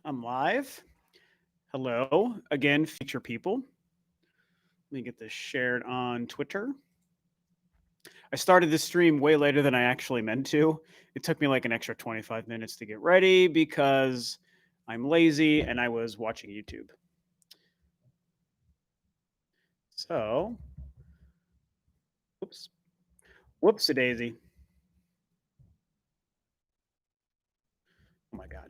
I'm live. Hello again, future people. Let me get this shared on Twitter. I started this stream way later than I actually meant to. It took me like an extra 25 minutes to get ready because I'm lazy and I was watching YouTube. So, whoops, whoops a daisy. Oh my god.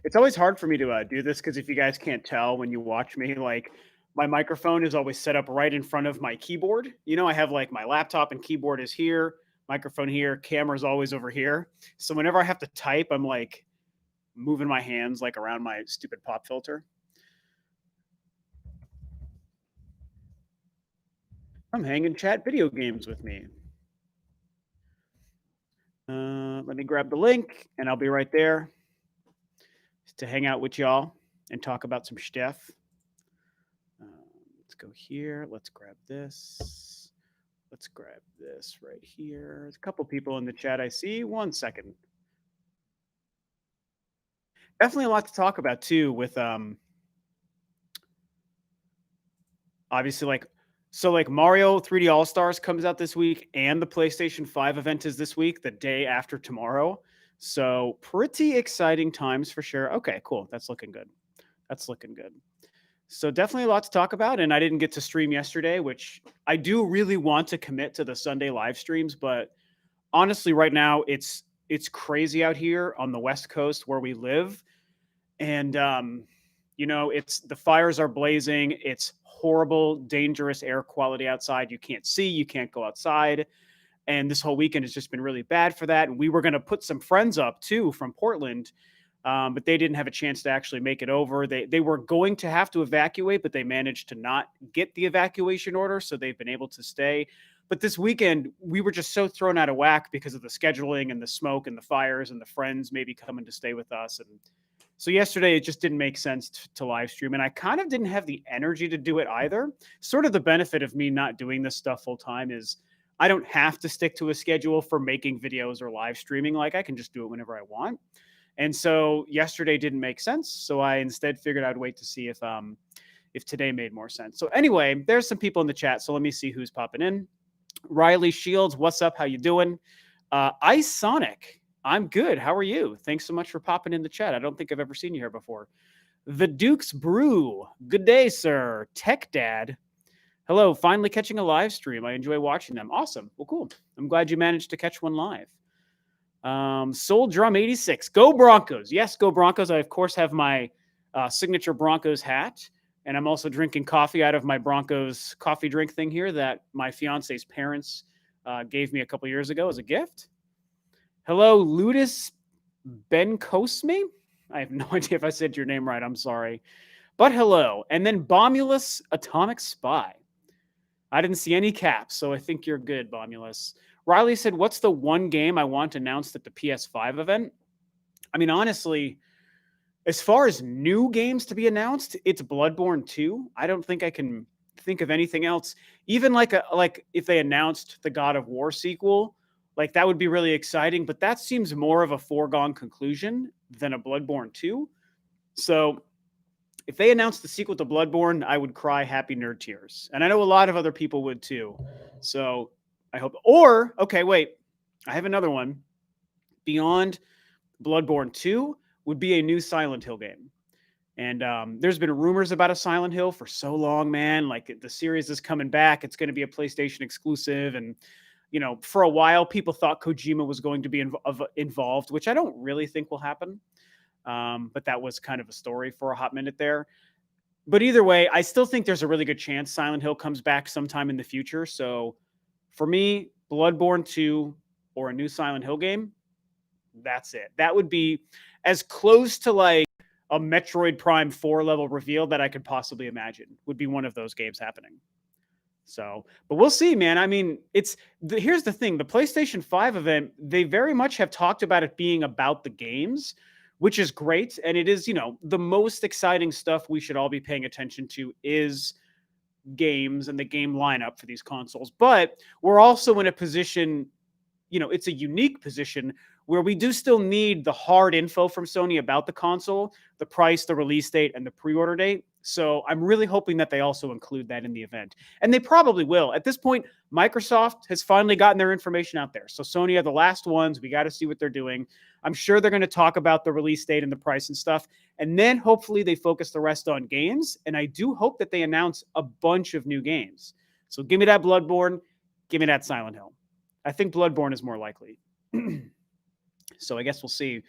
It's always hard for me to do this because if you guys can't tell when you watch me, like my microphone is always set up right in front of my keyboard. I have like my laptop and keyboard is here, microphone here, camera's always over here. So whenever I have to type, I'm like moving my hands like around my stupid pop filter. I'm hanging chat video games with me. Let me grab the link and I'll be right there to hang out with y'all and talk about some stuff. Let's go here. Let's grab this. Let's grab this right here. There's a couple people in the chat I see. 1 second. Definitely a lot to talk about too with obviously like Mario 3D All-Stars comes out this week and the PlayStation 5 event is this week, the day after tomorrow. So pretty exciting times for sure. Okay, cool. That's looking good. That's looking good. So definitely a lot to talk about. And I didn't get to stream yesterday, which I do really want to commit to the Sunday live streams, but honestly, right now it's crazy out here on the West Coast where we live. And it's the fires are blazing. It's horrible, dangerous air quality outside. You can't see, you can't go outside. And this whole weekend has just been really bad for that. And we were going to put some friends up too from Portland, but they didn't have a chance to actually make it over. They were going to have to evacuate, but they managed to not get the evacuation order, so they've been able to stay. But this weekend, we were just so thrown out of whack because of the scheduling and the smoke and the fires and the friends maybe coming to stay with us. And so yesterday, it just didn't make sense to live stream. And I kind of didn't have the energy to do it either. Sort of the benefit of me not doing this stuff full time is I don't have to stick to a schedule for making videos or live streaming. Like I can just do it whenever I want. And so yesterday didn't make sense. So I instead figured I'd wait to see if today made more sense. So anyway, there's some people in the chat. So let me see who's popping in. Riley Shields, what's up? How you doing? Ice Sonic, I'm good. How are you? Thanks so much for popping in the chat. I don't think I've ever seen you here before. The Duke's Brew, good day, sir. Tech Dad, hello. Finally catching a live stream. I enjoy watching them. Awesome. Well, cool. I'm glad you managed to catch one live. Soul Drum 86. Go Broncos. Yes, go Broncos. I, of course, have my signature Broncos hat. And I'm also drinking coffee out of my Broncos coffee drink thing here that my fiance's parents gave me a couple years ago as a gift. Hello, Ludus Benkosme. I have no idea if I said your name right. I'm sorry. But hello. And then Bomulus Atomic Spy. I didn't see any caps, so I think you're good, Bomulus. Riley said, what's the one game I want announced at the PS5 event? I mean, honestly, as far as new games to be announced, it's Bloodborne 2. I don't think I can think of anything else. Even like if they announced the God of War sequel, like that would be really exciting, but that seems more of a foregone conclusion than a Bloodborne 2. So if they announced the sequel to Bloodborne, I would cry happy nerd tears. And I know a lot of other people would too. So I hope, or, okay, wait, I have another one. Beyond Bloodborne 2 would be a new Silent Hill game. And there's been rumors about a Silent Hill for so long, man. Like the series is coming back. It's going to be a PlayStation exclusive. And, for a while, people thought Kojima was going to be involved, which I don't really think will happen. But that was kind of a story for a hot minute there. But either way, I still think there's a really good chance Silent Hill comes back sometime in the future. So for me, Bloodborne 2 or a new Silent Hill game, that's it. That would be as close to like a Metroid Prime 4 level reveal that I could possibly imagine would be one of those games happening. So, but we'll see, man. I mean, here's the thing. The PlayStation 5 event, they very much have talked about it being about the games, which is great. And it is, the most exciting stuff we should all be paying attention to is games and the game lineup for these consoles. But we're also in a position, it's a unique position where we do still need the hard info from Sony about the console, the price, the release date, and the pre-order date. So I'm really hoping that they also include that in the event. And they probably will. At this point, Microsoft has finally gotten their information out there. So Sony are the last ones. We got to see what they're doing. I'm sure they're going to talk about the release date and the price and stuff. And then hopefully they focus the rest on games. And I do hope that they announce a bunch of new games. So give me that Bloodborne. Give me that Silent Hill. I think Bloodborne is more likely. So I guess we'll see.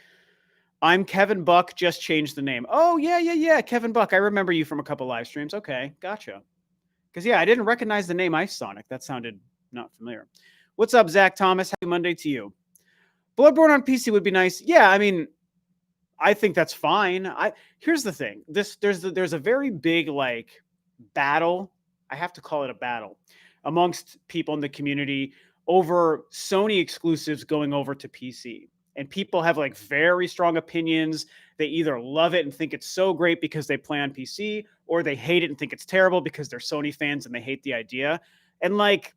I'm Kevin Buck, just changed the name. Oh, yeah. Kevin Buck. I remember you from a couple live streams. Okay, gotcha. Because, yeah, I didn't recognize the name Ice Sonic. That sounded not familiar. What's up, Zach Thomas? Happy Monday to you. Bloodborne on PC would be nice. Yeah, I mean, I think that's fine. Here's the thing. There's a very big, like, battle. I have to call it a battle amongst people in the community over Sony exclusives going over to PC. And people have like very strong opinions. They either love it and think it's so great because they play on PC, or they hate it and think it's terrible because they're Sony fans and they hate the idea. And like,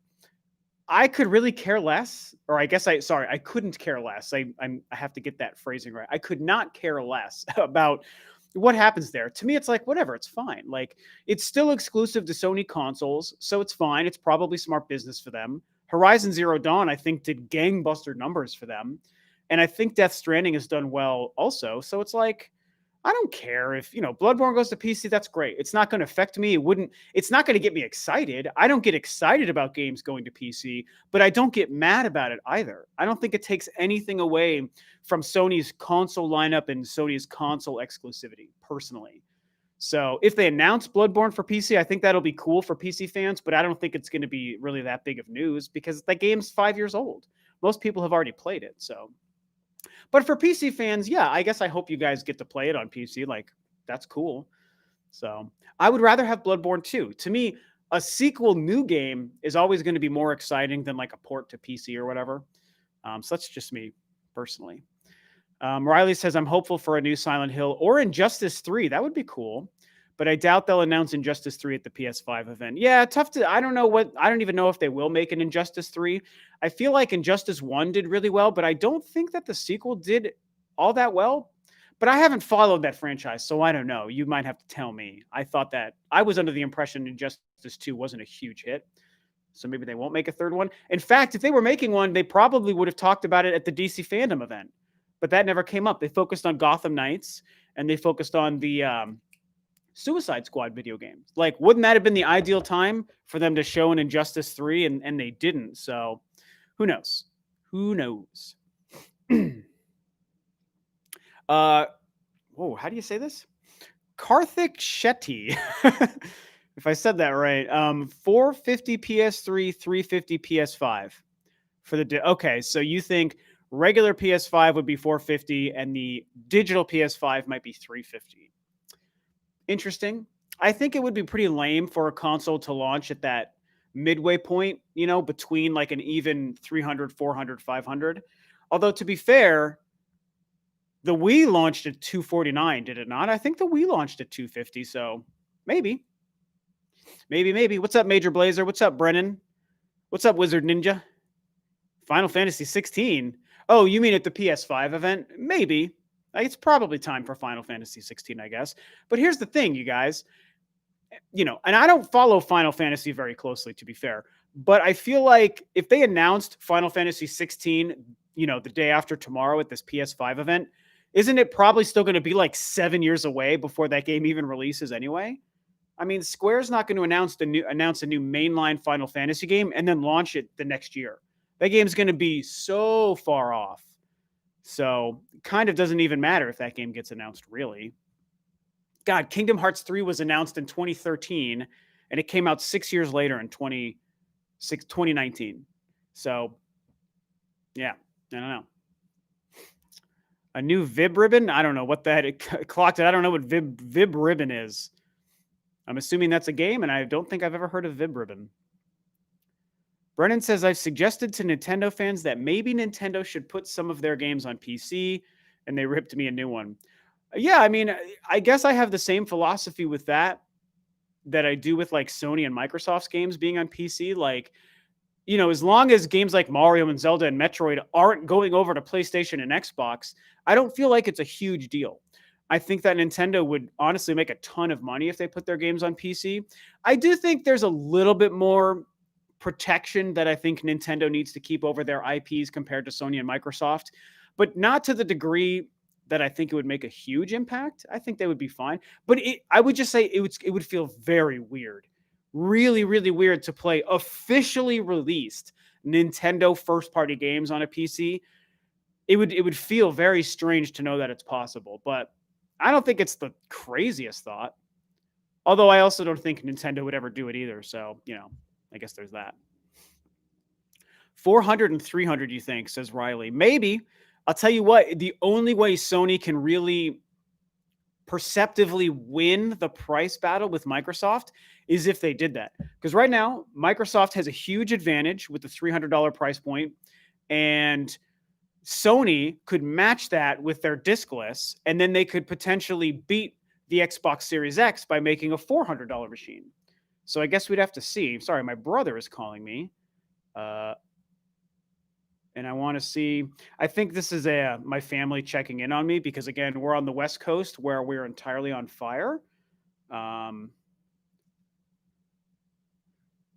I could really care less, or I guess I couldn't care less. I have to get that phrasing right. I could not care less about what happens there. To me, it's like, whatever, it's fine. Like, it's still exclusive to Sony consoles, so it's fine. It's probably smart business for them. Horizon Zero Dawn, I think, did gangbuster numbers for them. And I think Death Stranding has done well also. So it's like, I don't care if, Bloodborne goes to PC, that's great. It's not going to affect me. It's not going to get me excited. I don't get excited about games going to PC, but I don't get mad about it either. I don't think it takes anything away from Sony's console lineup and Sony's console exclusivity, personally. So if they announce Bloodborne for PC, I think that'll be cool for PC fans, but I don't think it's going to be really that big of news because that game's 5 years old. Most people have already played it, so... But for PC fans, yeah, I guess I hope you guys get to play it on PC. Like, that's cool. So I would rather have Bloodborne 2. To me, a sequel new game is always going to be more exciting than like a port to PC or whatever. So that's just me personally. Riley says, I'm hopeful for a new Silent Hill or Injustice 3. That would be cool. But I doubt they'll announce Injustice 3 at the PS5 event. Yeah, tough to... I don't even know if they will make an Injustice 3. I feel like Injustice 1 did really well, but I don't think that the sequel did all that well. But I haven't followed that franchise, so I don't know. You might have to tell me. I was under the impression Injustice 2 wasn't a huge hit. So maybe they won't make a third one. In fact, if they were making one, they probably would have talked about it at the DC Fandom event. But that never came up. They focused on Gotham Knights, and they focused on the... Suicide Squad video game. Like, wouldn't that have been the ideal time for them to show an Injustice 3? And they didn't. So who knows? Who knows? How do you say this? Karthik Shetty. If I said that right. 450 PS3, 350 PS5 for the okay, so you think regular PS5 would be 450 and the digital PS5 might be 350. Interesting. I think it would be pretty lame for a console to launch at that midway point, between like an even 300, 400, 500. Although, to be fair, the Wii launched at 249, did it not? I think the Wii launched at 250, so maybe. Maybe. What's up, Major Blazer? What's up, Brennan? What's up, Wizard Ninja? Final Fantasy 16? Oh, you mean at the PS5 event? Maybe. It's probably time for Final Fantasy 16, I guess. But here's the thing, you guys. And I don't follow Final Fantasy very closely, to be fair. But I feel like if they announced Final Fantasy 16, the day after tomorrow at this PS5 event, isn't it probably still going to be like 7 years away before that game even releases anyway? I mean, Square's not going to announce a new mainline Final Fantasy game and then launch it the next year. That game's going to be so far off. So kind of doesn't even matter if that game gets announced, really. God, Kingdom Hearts 3 was announced in 2013, and it came out 6 years later in 2019. So, yeah, I don't know. A new Vib ribbon? I don't know what that... It clocked it. I don't know what Vib ribbon is. I'm assuming that's a game, and I don't think I've ever heard of Vib ribbon. Brennan says, I've suggested to Nintendo fans that maybe Nintendo should put some of their games on PC, and they ripped me a new one. Yeah, I mean, I guess I have the same philosophy with that I do with like Sony and Microsoft's games being on PC. Like, as long as games like Mario and Zelda and Metroid aren't going over to PlayStation and Xbox, I don't feel like it's a huge deal. I think that Nintendo would honestly make a ton of money if they put their games on PC. I do think there's a little bit more protection that I think Nintendo needs to keep over their IPs compared to Sony and Microsoft, but not to the degree that I think it would make a huge impact. I think they would be fine, but I would just say it would feel very weird, really, really weird to play officially released Nintendo first party games on a PC. It would feel very strange to know that it's possible, but I don't think it's the craziest thought. Although I also don't think Nintendo would ever do it either. So, I guess there's that. 400 and 300, you think, says Riley. Maybe. I'll tell you what, the only way Sony can really perceptively win the price battle with Microsoft is if they did that. Because right now, Microsoft has a huge advantage with the $300 price point, and Sony could match that with their discless, and then they could potentially beat the Xbox Series X by making a $400 machine. So I guess we'd have to see. Sorry, my brother is calling me. And I want to see. I think this is my family checking in on me because, again, we're on the West Coast where we're entirely on fire.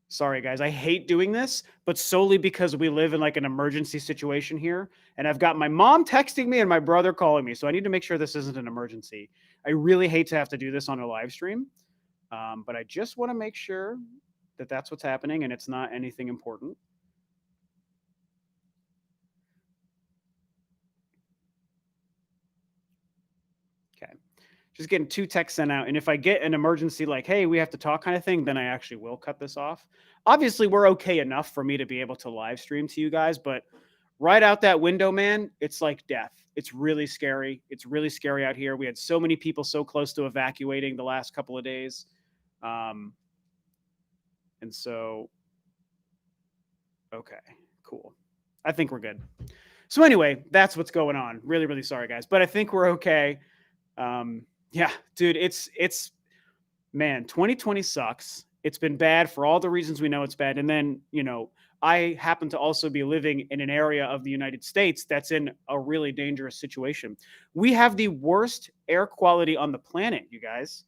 Sorry, guys. I hate doing this, but solely because we live in like an emergency situation here. And I've got my mom texting me and my brother calling me. So I need to make sure this isn't an emergency. I really hate to have to do this on a live stream. But I just want to make sure that that's what's happening and it's not anything important. Okay. Just getting 2 texts sent out. And if I get an emergency like, hey, we have to talk kind of thing, then I actually will cut this off. Obviously, we're okay enough for me to be able to live stream to you guys. But right out that window, man, it's like death. It's really scary. It's really scary out here. We had so many people so close to evacuating the last couple of days. And so, okay, cool. I think we're good. So anyway, that's what's going on. Really, really sorry, guys. But I think we're okay. Yeah, dude, it's man, 2020 sucks. It's been bad for all the reasons we know it's bad. And then, I happen to also be living in an area of the United States that's in a really dangerous situation. We have the worst air quality on the planet, you guys.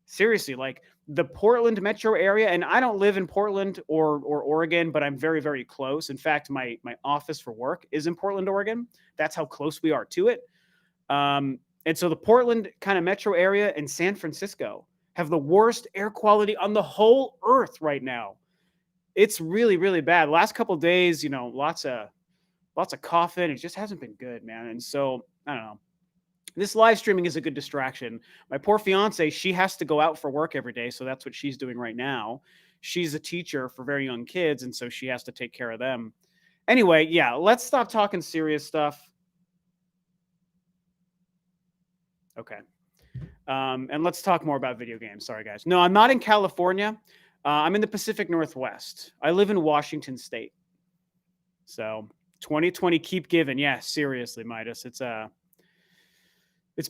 Seriously, like the Portland metro area, and I don't live in Portland or Oregon, but I'm very, very close. In fact, my office for work is in Portland, Oregon. That's how close we are to it. And so the Portland kind of metro area and San Francisco have the worst air quality on the whole earth right now. It's really, really bad. Last couple of days, lots of coughing. It just hasn't been good, man. And so I don't know. This live streaming is a good distraction. My poor fiance, she has to go out for work every day. So that's what she's doing right now. She's a teacher for very young kids. And so she has to take care of them. Anyway, yeah, let's stop talking serious stuff. Okay. And let's talk more about video games. Sorry, guys. No, I'm not in California. I'm in the Pacific Northwest. I live in Washington State. So 2020, keep giving. Yeah, seriously, Midas. It's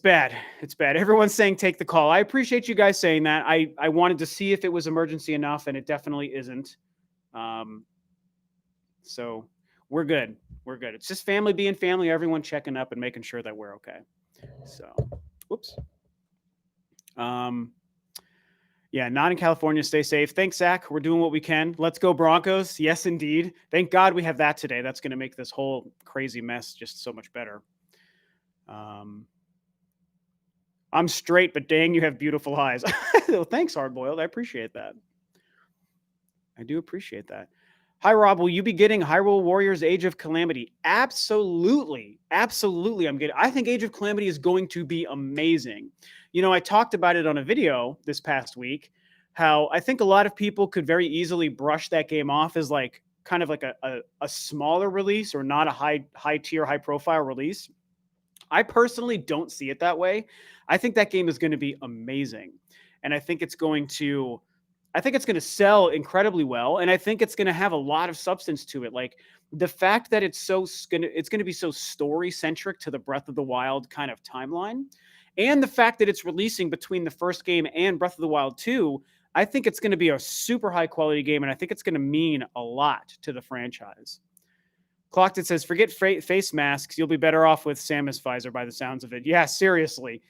bad. It's bad. Everyone's saying take the call. I appreciate you guys saying that. I wanted to see if it was emergency enough, and it definitely isn't. So we're good. We're good. It's just family being family, everyone checking up and making sure that we're okay. So, whoops. Yeah, not in California. Stay safe. Thanks, Zach. We're doing what we can. Let's go Broncos. Yes, indeed. Thank God we have that today. That's going to make this whole crazy mess just so much better. I'm straight, but dang, you have beautiful eyes. Well, thanks, Hardboiled. I appreciate that. I do appreciate that. Hi, Rob. Will you be getting Hyrule Warriors Age of Calamity? Absolutely. Absolutely. I think Age of Calamity is going to be amazing. I talked about it on a video this past week, how I think a lot of people could very easily brush that game off as like kind of like a smaller release or not a high tier, high profile release. I personally don't see it that way. I think that game is going to be amazing. And I think it's going to sell incredibly well. And I think it's going to have a lot of substance to it. Like the fact that it's going to be so story centric to the Breath of the Wild kind of timeline. And the fact that it's releasing between the first game and Breath of the Wild 2, I think it's going to be a super high quality game, and I think it's going to mean a lot to the franchise. Clocked It says, forget face masks. You'll be better off with Samus visor by the sounds of it. Yeah, seriously.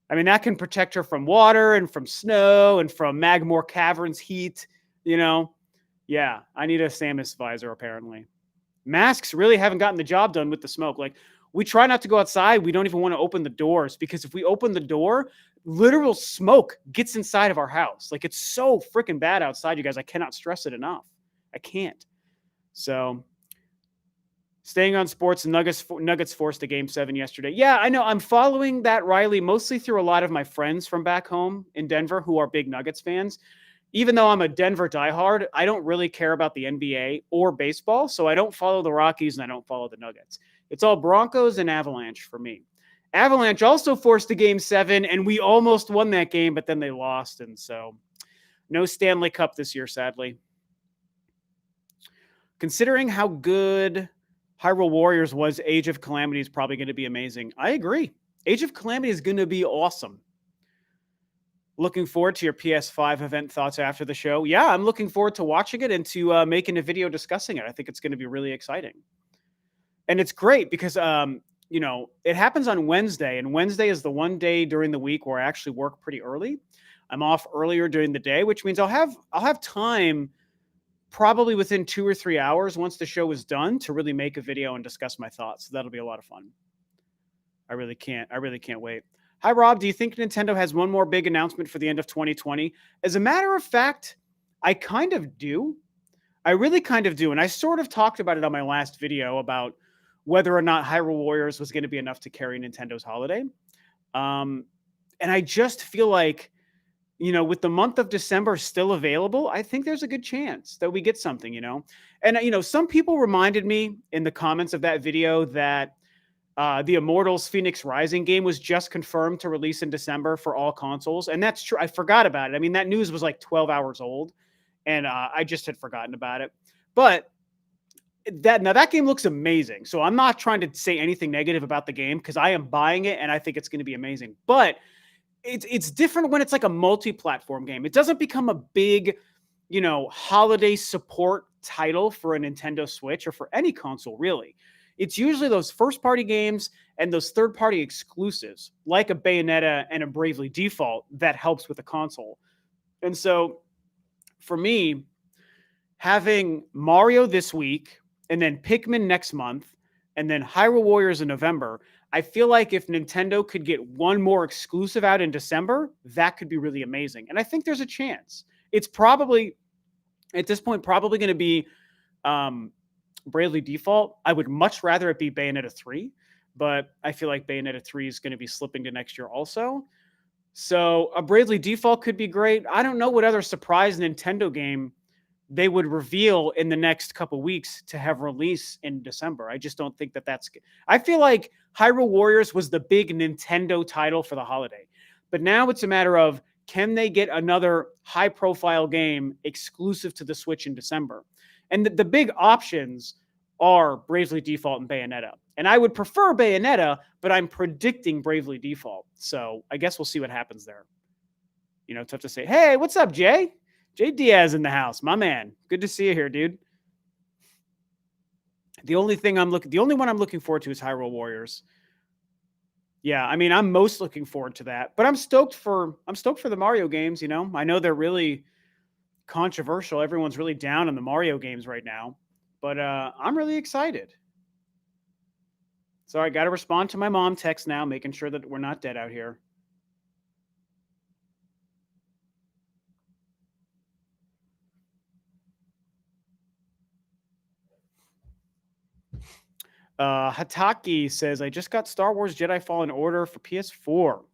I mean, that can protect her from water and from snow and from Magmore Caverns heat, you know? Yeah, I need a Samus visor, apparently. Masks really haven't gotten the job done with the smoke. Like, we try not to go outside. We don't even want to open the doors because if we open the door, literal smoke gets inside of our house. Like, it's so freaking bad outside, you guys. I cannot stress it enough. I can't. So, staying on sports, Nuggets forced a Game 7 yesterday. Yeah, I know. I'm following that, Riley, mostly through a lot of my friends from back home in Denver who are big Nuggets fans. Even though I'm a Denver diehard, I don't really care about the NBA or baseball, so I don't follow the Rockies and I don't follow the Nuggets. It's all Broncos and Avalanche for me. Avalanche also forced a Game 7, and we almost won that game, but then they lost, and so no Stanley Cup this year, sadly. Considering how good Hyrule Warriors was, Age of Calamity is probably going to be amazing. I agree. Age of Calamity is going to be awesome. Looking forward to your PS5 event thoughts after the show. Yeah, I'm looking forward to watching it and to making a video discussing it. I think it's going to be really exciting. And it's great because, you know, it happens on Wednesday, and Wednesday is the one day during the week where I actually work pretty early. I'm off earlier during the day, which means I'll have time probably within 2 or 3 hours once the show is done to really make a video and discuss my thoughts. So that'll be a lot of fun. I really can't wait. Hi, Rob. Do you think Nintendo has one more big announcement for the end of 2020? As a matter of fact, I kind of do. I really kind of do. And I sort of talked about it on my last video about whether or not Hyrule Warriors was going to be enough to carry Nintendo's holiday. And I just feel like, you know, with the month of December still available, I think there's a good chance that we get something, you know. And, you know, some people reminded me in the comments of that video that the Immortals Phoenix Rising game was just confirmed to release in December for all consoles. And that's true. I forgot about it. I mean, that news was like 12 hours old, and I just had forgotten about it. But that game looks amazing. So I'm not trying to say anything negative about the game because I am buying it and I think it's going to be amazing. But it's different when it's like a multi-platform game. It doesn't become a big, you know, holiday support title for a Nintendo Switch or for any console, really. It's usually those first-party games and those third-party exclusives, like a Bayonetta and a Bravely Default, that helps with the console. And so, for me, having Mario this week, and then Pikmin next month, and then Hyrule Warriors in November, I feel like if Nintendo could get one more exclusive out in December, that could be really amazing. And I think there's a chance. It's probably, at this point, probably going to be Bravely Default. I would much rather it be Bayonetta 3, but I feel like Bayonetta 3 is going to be slipping to next year also. So a Bravely Default could be great. I don't know what other surprise Nintendo game they would reveal in the next couple weeks to have release in December. I just don't think that that's good. I feel like Hyrule Warriors was the big Nintendo title for the holiday. But now it's a matter of, can they get another high-profile game exclusive to the Switch in December? And the big options are Bravely Default and Bayonetta. And I would prefer Bayonetta, but I'm predicting Bravely Default. So I guess we'll see what happens there. You know, tough to say. Hey, what's up, Jay? Jay Diaz in the house, my man. Good to see you here, dude. The only one I'm looking forward to is Hyrule Warriors. Yeah, I mean, I'm most looking forward to that. But I'm stoked for the Mario games, you know. I know they're really controversial. Everyone's really down on the Mario games right now. But I'm really excited. So I got to respond to my mom text now, making sure that we're not dead out here. Hataki says, I just got Star Wars Jedi Fallen Order for PS4.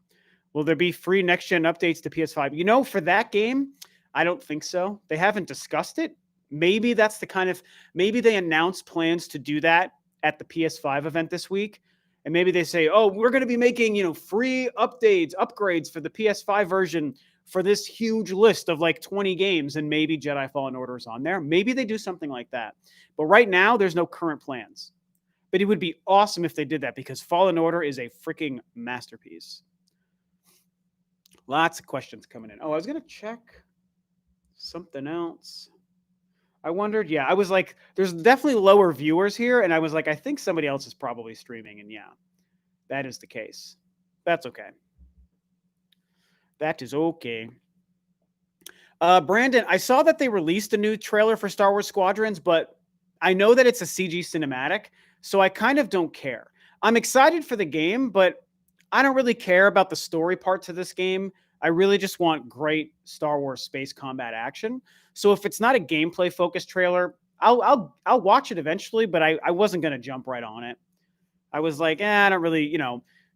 Will there be free next-gen updates to PS5? You know, for that game, I don't think so. They haven't discussed it. Maybe that's the kind of, maybe they announced plans to do that at the PS5 event this week. And maybe they say, oh, we're going to be making, you know, free upgrades for the PS5 version for this huge list of like 20 games. And maybe Jedi Fallen Order is on there. Maybe they do something like that. But right now, there's no current plans. But it would be awesome if they did that because Fallen Order is a freaking masterpiece. Lots of questions coming in. Oh, I was going to check. Something else. I wondered. Yeah, I was like, there's definitely lower viewers here, and I was like, I think somebody else is probably streaming, and yeah, that is the case. That's okay. That is okay. Brandon, I saw that they released a new trailer for Star Wars Squadrons, but I know that it's a CG cinematic, so I kind of don't care. I'm excited for the game, but I don't really care about the story parts of this game. I really just want great Star Wars space combat action. So if it's not a gameplay focused trailer, I'll watch it eventually, but I wasn't gonna jump right on it. I was like, I don't really,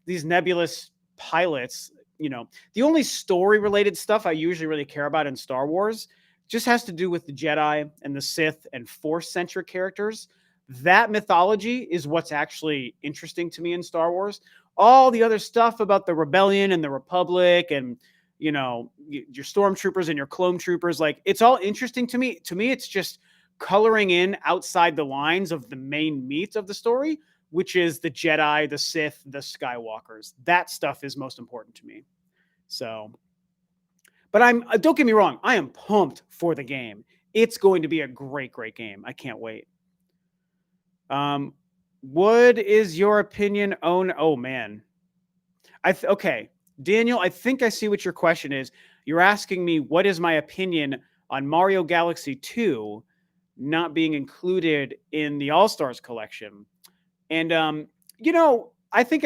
these nebulous pilots, the only story related stuff I usually really care about in Star Wars just has to do with the Jedi and the Sith and Force centric characters. That mythology is what's actually interesting to me in Star Wars. All the other stuff about the rebellion and the Republic and, your stormtroopers and your clone troopers, like it's all interesting to me. To me, it's just coloring in outside the lines of the main meat of the story, which is the Jedi, the Sith, the Skywalkers. That stuff is most important to me. So, but don't get me wrong, I am pumped for the game. It's going to be a great, great game. I can't wait. What is your opinion on? Oh man, okay, Daniel. I think I see what your question is. You're asking me what is my opinion on Mario Galaxy 2 not being included in the All Stars collection. And I think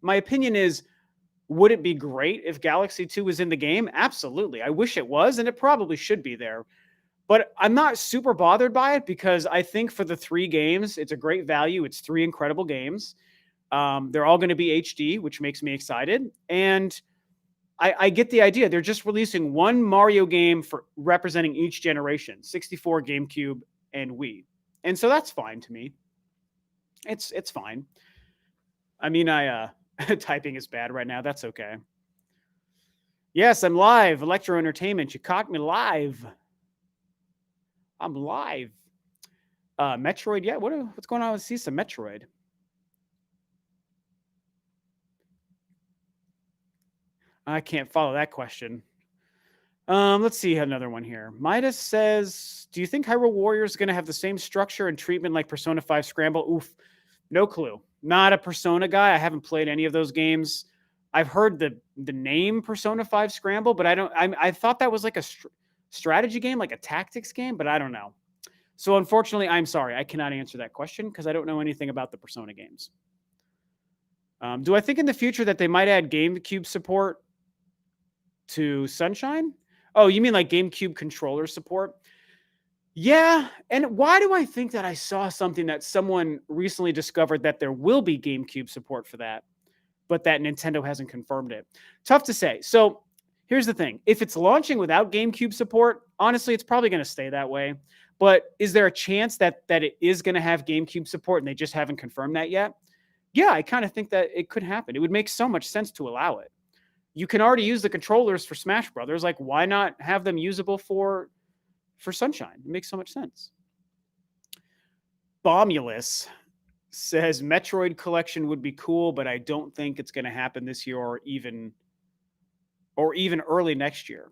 my opinion is, would it be great if Galaxy 2 was in the game? Absolutely. I wish it was, and it probably should be there. But I'm not super bothered by it because I think for the 3 games, it's a great value. It's 3 incredible games. They're all going to be HD, which makes me excited. And I get the idea. They're just releasing one Mario game for representing each generation, 64, GameCube, and Wii. And so that's fine to me. It's fine. I mean, typing is bad right now. That's okay. Yes, I'm live. Electro Entertainment. You caught me live. I'm live. Metroid. Yeah. What's going on with Cisa Metroid? I can't follow that question. Let's see another one here. Midas says, do you think Hyrule Warriors is going to have the same structure and treatment like Persona 5 Scramble? Oof. No clue. Not a Persona guy. I haven't played any of those games. I've heard the name Persona 5 Scramble, but I thought that was like a strategy game, like a tactics game, but I don't know. So unfortunately, I'm sorry. I cannot answer that question because I don't know anything about the Persona games. Do I think in the future that they might add GameCube support to Sunshine? Oh, you mean like GameCube controller support? Yeah. And why do I think that I saw something that someone recently discovered that there will be GameCube support for that, but that Nintendo hasn't confirmed it? Tough to say. So here's the thing. If it's launching without GameCube support, honestly, it's probably going to stay that way. But is there a chance that it is going to have GameCube support and they just haven't confirmed that yet? Yeah, I kind of think that it could happen. It would make so much sense to allow it. You can already use the controllers for Smash Brothers. Like, why not have them usable for Sunshine? It makes so much sense. Bomulus says Metroid collection would be cool, but I don't think it's going to happen this year or even early next year.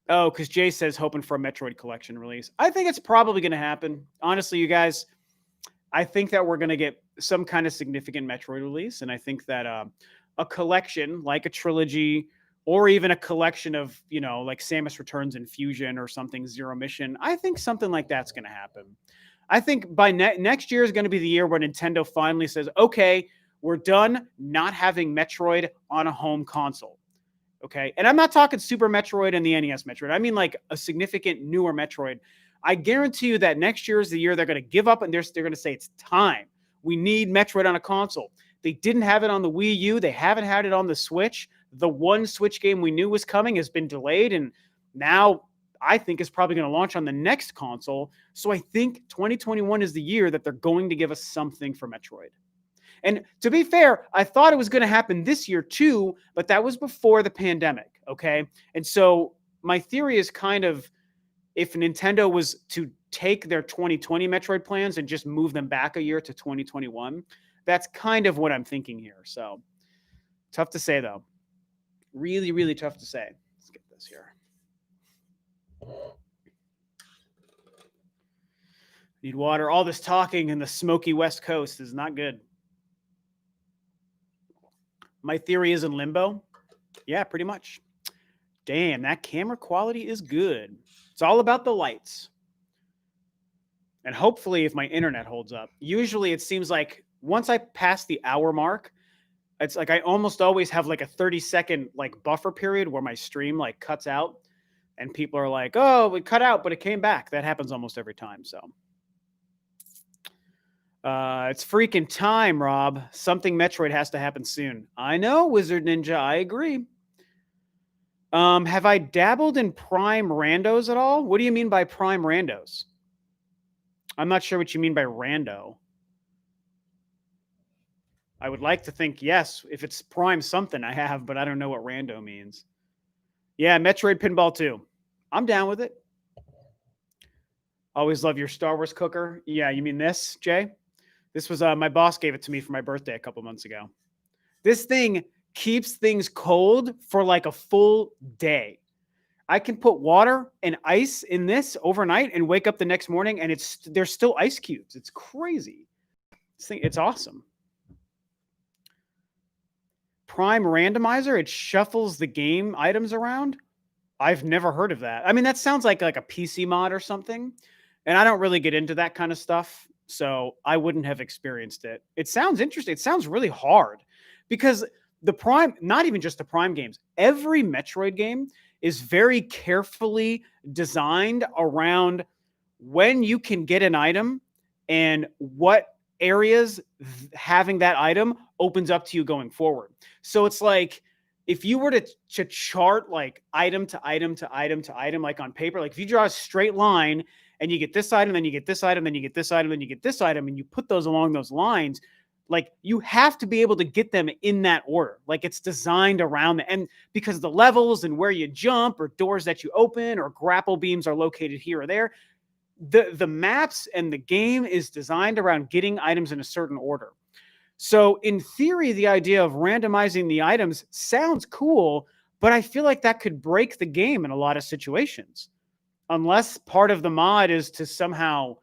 Oh, because Jay says hoping for a Metroid collection release. I think it's probably going to happen. Honestly, you guys, I think that we're going to get some kind of significant Metroid release, and I think that a collection like a trilogy or even a collection of, like Samus Returns and Fusion or something, Zero Mission, I think something like that's going to happen. I think by next year is going to be the year where Nintendo finally says, okay, we're done not having Metroid on a home console. Okay. And I'm not talking Super Metroid and the NES Metroid. I mean like a significant newer Metroid. I guarantee you that next year is the year they're going to give up and they're going to say it's time. We need Metroid on a console. They didn't have it on the Wii U. They haven't had it on the Switch. The one Switch game we knew was coming has been delayed. And now I think is probably going to launch on the next console. So I think 2021 is the year that they're going to give us something for Metroid. And to be fair, I thought it was going to happen this year too, but that was before the pandemic. Okay. And so my theory is kind of if Nintendo was to take their 2020 Metroid plans and just move them back a year to 2021, that's kind of what I'm thinking here. So tough to say though. Really, really tough to say. Let's get this here. Need water. All this talking in the smoky West Coast is not good. My theory is in limbo. Yeah, pretty much. Damn, that camera quality is good. It's all about the lights. And hopefully, if my internet holds up. Usually, it seems like once I pass the hour mark, it's like I almost always have like a 30-second like buffer period where my stream like cuts out and people are like, oh, it cut out, but it came back. That happens almost every time. So it's freaking time, Rob. Something Metroid has to happen soon. I know, Wizard Ninja. I agree. Have I dabbled in Prime randos at all? What do you mean by Prime randos? I'm not sure what you mean by rando. I would like to think yes. If it's Prime something, I have, but I don't know what rando means. Yeah, Metroid Pinball 2. I'm down with it. Always love your Star Wars cooker. Yeah, you mean this, Jay? This was my boss gave it to me for my birthday a couple months ago. This thing keeps things cold for like a full day. I can put water and ice in this overnight and wake up the next morning and there's still ice cubes. It's crazy. This thing, it's awesome. Prime randomizer, it shuffles the game items around. I've never heard of that. I mean, that sounds like a PC mod or something. And I don't really get into that kind of stuff, so I wouldn't have experienced it. It sounds interesting. It sounds really hard because the Prime, not even just the Prime games, every Metroid game is very carefully designed around when you can get an item and what areas having that item opens up to you going forward. So it's like if you were to chart like item to item to item to item, like on paper, like if you draw a straight line and you get this item, then you get this item, then you get this item, then you get this item, and you put those along those lines, like you have to be able to get them in that order. Like it's designed around the and because the levels and where you jump or doors that you open or grapple beams are located here or there. The maps and the game is designed around getting items in a certain order. So in theory, the idea of randomizing the items sounds cool, but I feel like that could break the game in a lot of situations. Unless part of the mod is to somehow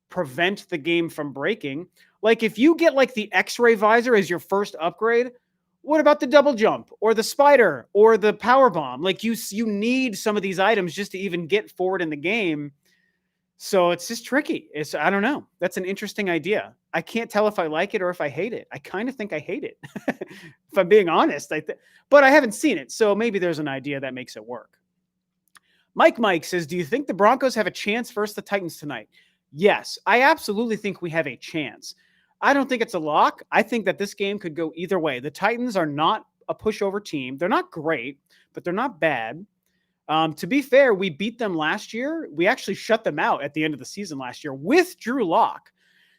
prevent the game from breaking. Like if you get like the X-ray visor as your first upgrade, what about the double jump or the spider or the power bomb? Like you need some of these items just to even get forward in the game. So it's just tricky. I don't know. That's an interesting idea. I can't tell if I like it or if I hate it. I kind of think I hate it. If I'm being honest, but I haven't seen it. So maybe there's an idea that makes it work. Mike says, do you think the Broncos have a chance versus the Titans tonight? Yes, I absolutely think we have a chance. I don't think it's a lock. I think that this game could go either way. The Titans are not a pushover team. They're not great, but they're not bad. To be fair, we beat them last year. We actually shut them out at the end of the season last year with Drew Lock.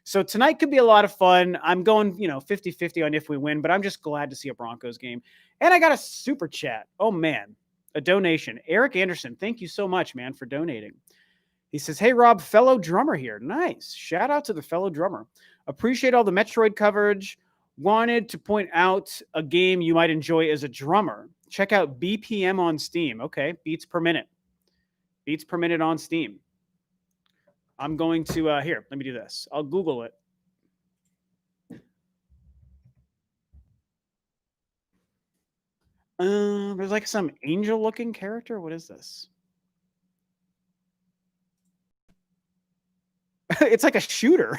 So tonight could be a lot of fun. I'm going, 50-50 on if we win, but I'm just glad to see a Broncos game. And I got a super chat. Oh, man. A donation. Eric Anderson, thank you so much, man, for donating. He says, hey, Rob, fellow drummer here. Nice. Shout out to the fellow drummer. Appreciate all the Metroid coverage. Wanted to point out a game you might enjoy as a drummer. Check out BPM on Steam. Okay, beats per minute. Beats per minute on Steam. I'm going to, here, let me do this. I'll Google it. There's like some angel-looking character. What is this? It's like a shooter.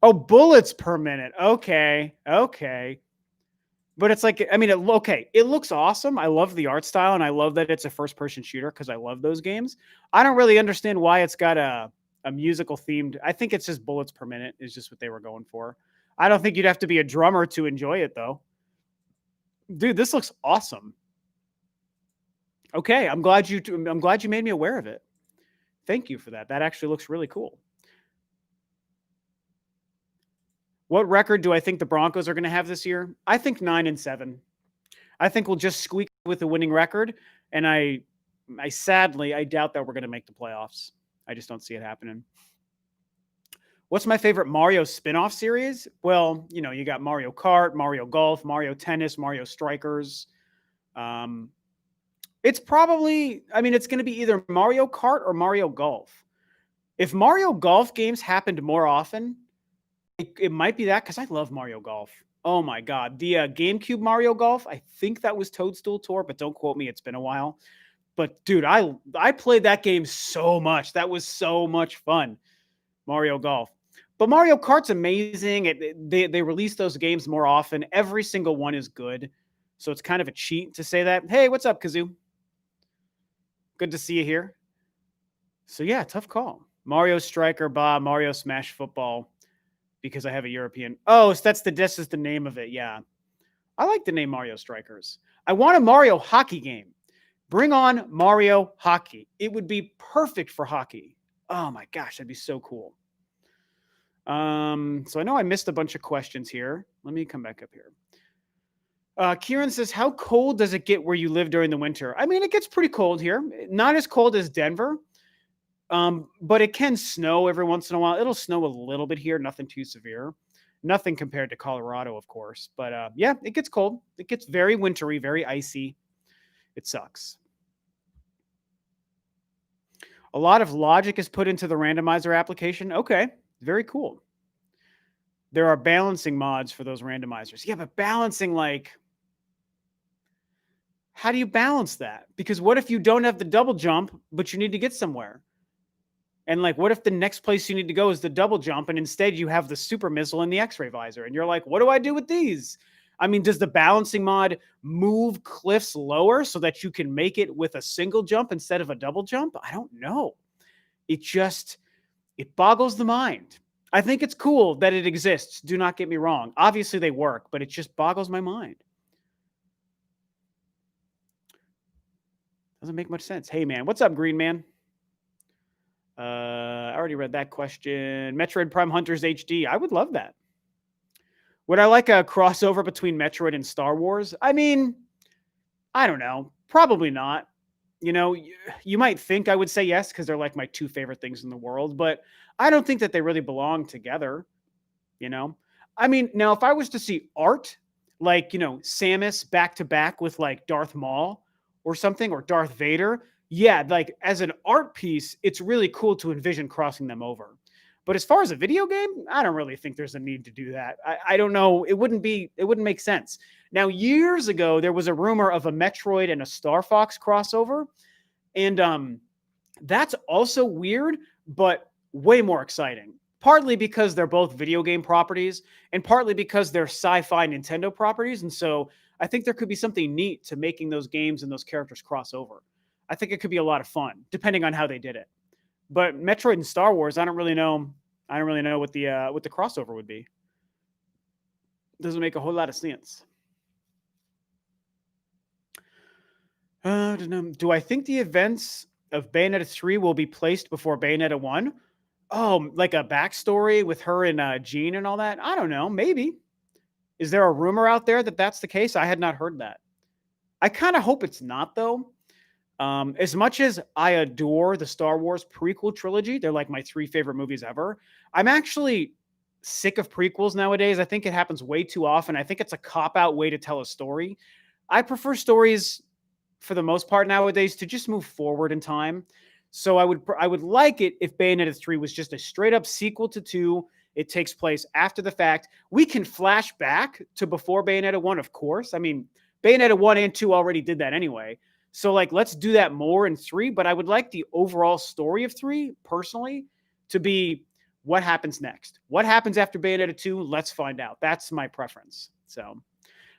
Oh, bullets per minute. Okay. But it's like, I mean, it looks awesome. I love the art style, and I love that it's a first-person shooter because I love those games. I don't really understand why it's got a musical themed. I think it's just bullets per minute is just what they were going for. I don't think you'd have to be a drummer to enjoy it, though. Dude, this looks awesome. Okay, I'm glad you made me aware of it. Thank you for that. That actually looks really cool. What record do I think the Broncos are going to have this year? I think 9-7. I think we'll just squeak with a winning record, and I sadly doubt that we're going to make the playoffs. I just don't see it happening. What's my favorite Mario spin-off series? Well, you got Mario Kart, Mario Golf, Mario Tennis, Mario Strikers. It's probably, I mean, it's going to be either Mario Kart or Mario Golf. If Mario Golf games happened more often, it might be that because I love Mario Golf. Oh my God. The GameCube Mario Golf, I think that was Toadstool Tour, but don't quote me. It's been a while. But dude, I played that game so much. That was so much fun. Mario Golf. But Mario Kart's amazing. They release those games more often. Every single one is good. So it's kind of a cheat to say that. Hey, what's up, Kazoo? Good to see you here. So yeah, tough call. Mario Striker, Mario Smash Football, because I have a European. Oh, so this is the name of it. Yeah. I like the name Mario Strikers. I want a Mario hockey game. Bring on Mario Hockey. It would be perfect for hockey. Oh my gosh, that'd be so cool. So I know I missed a bunch of questions here. Let me come back up here. Kieran says, how cold does it get where you live during the winter? I mean, it gets pretty cold here. Not as cold as Denver, but it can snow every once in a while. It'll snow a little bit here, nothing too severe. Nothing compared to Colorado, of course. But yeah, it gets cold. It gets very wintry, very icy. It sucks. A lot of logic is put into the randomizer application. Okay, very cool. There are balancing mods for those randomizers. Yeah, but balancing, like, how do you balance that? Because what if you don't have the double jump, but you need to get somewhere? And like, what if the next place you need to go is the double jump, and instead you have the super missile and the X-ray visor, and you're like, what do I do with these? I mean, does the balancing mod move cliffs lower so that you can make it with a single jump instead of a double jump? I don't know. It boggles the mind. I think it's cool that it exists. Do not get me wrong. Obviously they work, but it just boggles my mind. Doesn't make much sense. Hey man, what's up, Green Man? I already read that question. Metroid Prime Hunters HD. I would love that. Would I like a crossover between Metroid and Star Wars? I mean, I don't know. Probably not. You know, you might think I would say yes because they're like my two favorite things in the world, but I don't think that they really belong together. You know, I mean, now if I was to see art, like, you know, Samus back to back with like Darth Maul or something, or Darth Vader, yeah, like as an art piece, it's really cool to envision crossing them over. But as far as a video game, I don't really think there's a need to do that. I don't know. It wouldn't make sense. Now, years ago, there was a rumor of a Metroid and a Star Fox crossover. And that's also weird, but way more exciting. Partly because they're both video game properties, and partly because they're sci-fi Nintendo properties. And so I think there could be something neat to making those games and those characters cross over. I think it could be a lot of fun, depending on how they did it. But Metroid and Star Wars, I don't really know what the crossover would be. Doesn't make a whole lot of sense. Do I think the events of Bayonetta 3 will be placed before Bayonetta 1? Oh, like a backstory with her and Jean and all that? I don't know. Maybe. Is there a rumor out there that that's the case? I had not heard that. I kind of hope it's not, though. As much as I adore the Star Wars prequel trilogy, they're like my 3 favorite movies ever. I'm actually sick of prequels nowadays. I think it happens way too often. I think it's a cop-out way to tell a story. I prefer stories, for the most part nowadays, to just move forward in time. So I would like it if Bayonetta 3 was just a straight up sequel to 2. It takes place after the fact. We can flash back to before Bayonetta 1, of course. I mean, Bayonetta 1 and 2 already did that anyway. So like, let's do that more in 3, but I would like the overall story of 3 personally to be what happens next. What happens after Bayonetta 2? Let's find out. That's my preference. So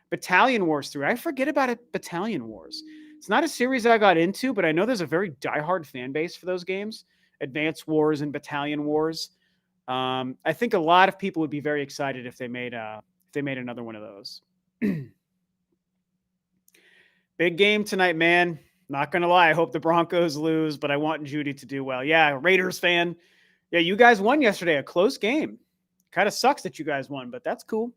Battalion Wars 3. I forget about it. Battalion Wars. It's not a series that I got into, but I know there's a very diehard fan base for those games. Advance Wars and Battalion Wars. I think a lot of people would be very excited if they made another one of those. Big game tonight, man. Not gonna lie. I hope the Broncos lose, but I want Judy to do well. Yeah, Raiders fan. Yeah, you guys won yesterday. A close game. Kind of sucks that you guys won, but that's cool.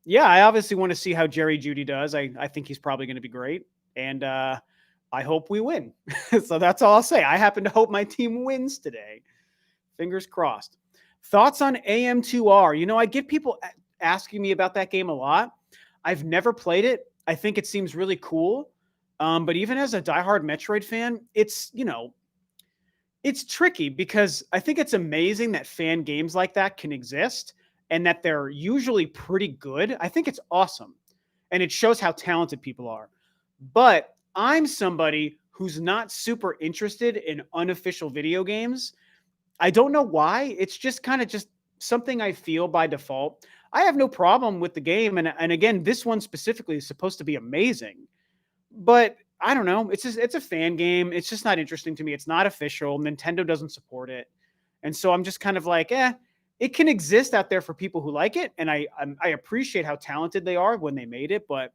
Yeah, I obviously want to see how Jerry Judy does. I think he's probably going to be great. And I hope we win. So that's all I'll say. I happen to hope my team wins today. Fingers crossed. Thoughts on AM2R? You know, I get people asking me about that game a lot. I've never played it. I think it seems really cool. But even as a diehard Metroid fan, it's, it's tricky because I think it's amazing that fan games like that can exist and that they're usually pretty good. I think it's awesome. And it shows how talented people are. But I'm somebody who's not super interested in unofficial video games. I don't know why. It's just kind of just something I feel by default. I have no problem with the game. And again, this one specifically is supposed to be amazing. But I don't know. It's a fan game. It's just not interesting to me. It's not official. Nintendo doesn't support it. And so I'm just kind of like, it can exist out there for people who like it. And I appreciate how talented they are when they made it, but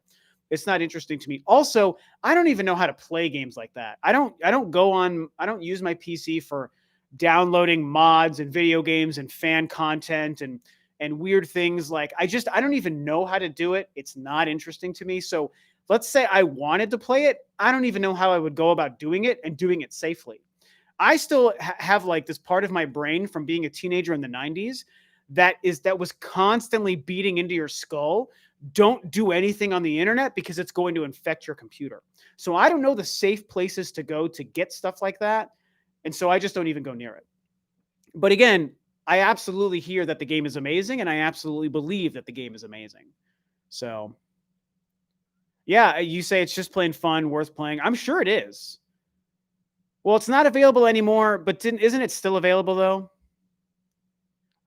it's not interesting to me. Also, I don't even know how to play games like that. I don't use my PC for downloading mods and video games and fan content and weird things. Like I don't even know how to do it. It's not interesting to me. So let's say I wanted to play it. I don't even know how I would go about doing it and doing it safely. I still have like this part of my brain from being a teenager in the 90s that was constantly beating into your skull. Don't do anything on the internet because it's going to infect your computer. So I don't know the safe places to go to get stuff like that. And so I just don't even go near it. But again, I absolutely hear that the game is amazing and I absolutely believe that the game is amazing. So yeah, you say it's just plain fun, worth playing. I'm sure it is. Well, it's not available anymore, but isn't it still available though?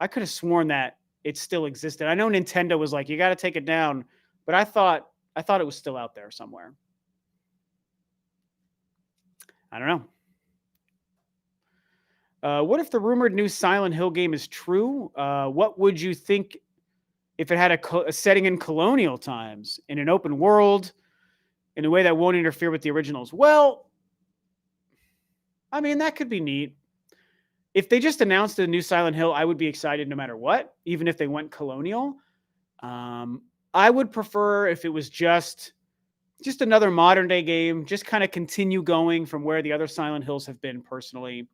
I could have sworn that it still existed. I know Nintendo was like, you got to take it down, but I thought it was still out there somewhere. I don't know. What if the rumored new Silent Hill game is true? What would you think if it had a setting in colonial times, in an open world, in a way that won't interfere with the originals? Well, I mean, that could be neat. If they just announced a new Silent Hill, I would be excited no matter what, even if they went colonial. I would prefer if it was just another modern day game, just kind of continue going from where the other Silent Hills have been personally.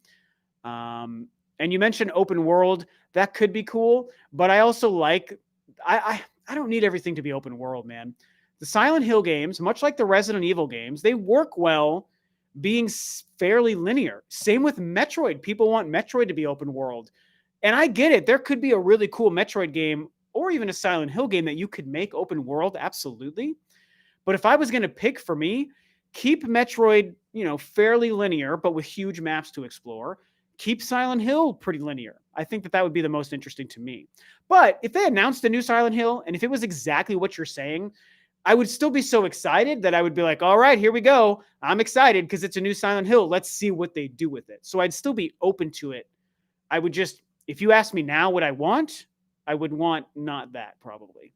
And you mentioned open world, that could be cool, but I also like, I don't need everything to be open world, man. The Silent Hill games, much like the Resident Evil games, they work well being fairly linear. Same with Metroid. People want Metroid to be open world. And I get it. There could be a really cool Metroid game or even a Silent Hill game that you could make open world. Absolutely. But if I was going to pick for me, keep Metroid, fairly linear, but with huge maps to explore. Keep Silent Hill pretty linear. I think that would be the most interesting to me. But if they announced a new Silent Hill, and if it was exactly what you're saying, I would still be so excited that I would be like, all right, here we go. I'm excited because it's a new Silent Hill. Let's see what they do with it. So I'd still be open to it. I would just, if you ask me now what I would want not that probably.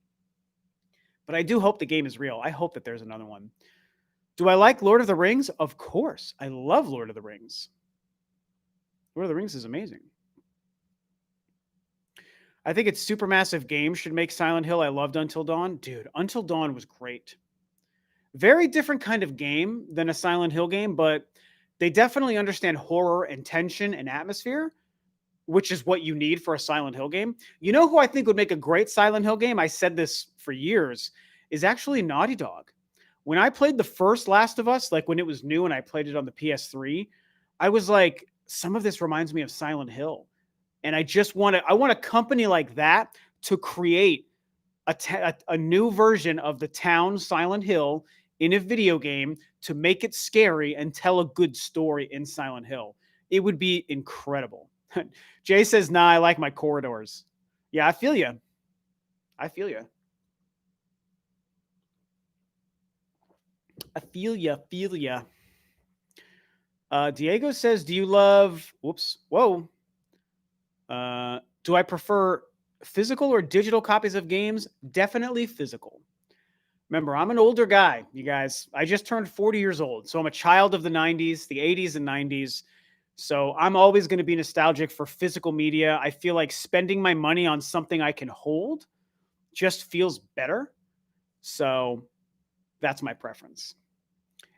But I do hope the game is real. I hope that there's another one. Do I like Lord of the Rings? Of course. I love Lord of the Rings. Lord of the Rings is amazing. I think it's Supermassive Games should make Silent Hill. I loved Until Dawn. Dude, Until Dawn was great. Very different kind of game than a Silent Hill game, but they definitely understand horror and tension and atmosphere, which is what you need for a Silent Hill game. You know who I think would make a great Silent Hill game? I said this for years, is actually Naughty Dog. When I played the first Last of Us, like when it was new and I played it on the PS3, I was like, some of this reminds me of Silent Hill. And I want a company like that to create a new version of the town Silent Hill in a video game to make it scary and tell a good story in Silent Hill. It would be incredible. Jay says, nah, I like my corridors. Yeah, I feel you. I feel you. I feel ya. Diego says, do you love, whoa. Do I prefer physical or digital copies of games? Definitely physical. Remember, I'm an older guy, you guys. I just turned 40 years old. So I'm a child of the 90s, the 80s and 90s. So I'm always going to be nostalgic for physical media. I feel like spending my money on something I can hold just feels better. So that's my preference.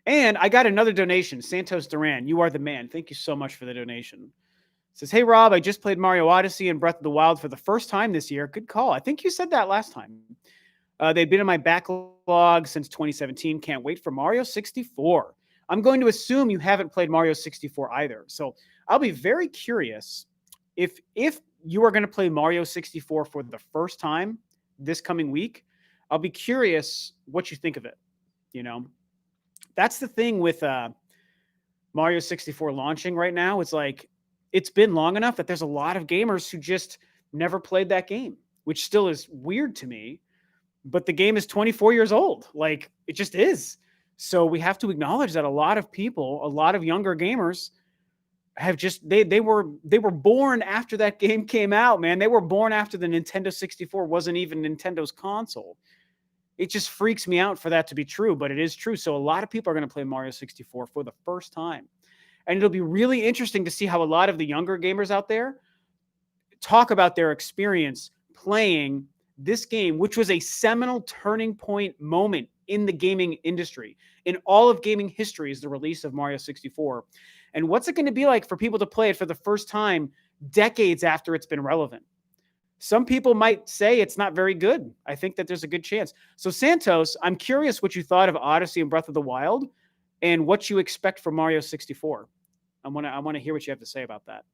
And I got another donation. Santos Duran, you are the man. Thank you so much for the donation. Says, hey, Rob, I just played Mario Odyssey and Breath of the Wild for the first time this year. Good call. I think you said that last time. They've been in my backlog since 2017. Can't wait for Mario 64. I'm going to assume you haven't played Mario 64 either. So I'll be very curious if you are going to play Mario 64 for the first time this coming week. I'll be curious what you think of it. You know, that's the thing with Mario 64 launching right now. It's like it's been long enough that there's a lot of gamers who just never played that game, which still is weird to me. But the game is 24 years old. Like it just is. So we have to acknowledge that a lot of people, a lot of younger gamers have just they were born after that game came out, man. They were born after the Nintendo 64 wasn't even Nintendo's console. It just freaks me out for that to be true, but it is true. So a lot of people are going to play Mario 64 for the first time. And it'll be really interesting to see how a lot of the younger gamers out there talk about their experience playing this game, which was a seminal turning point moment in the gaming industry. In all of gaming history is the release of Mario 64. And what's it going to be like for people to play it for the first time decades after it's been relevant? Some people might say it's not very good. I think that there's a good chance. So Santos, I'm curious what you thought of Odyssey and Breath of the Wild and what you expect from Mario 64. I want to hear what you have to say about that.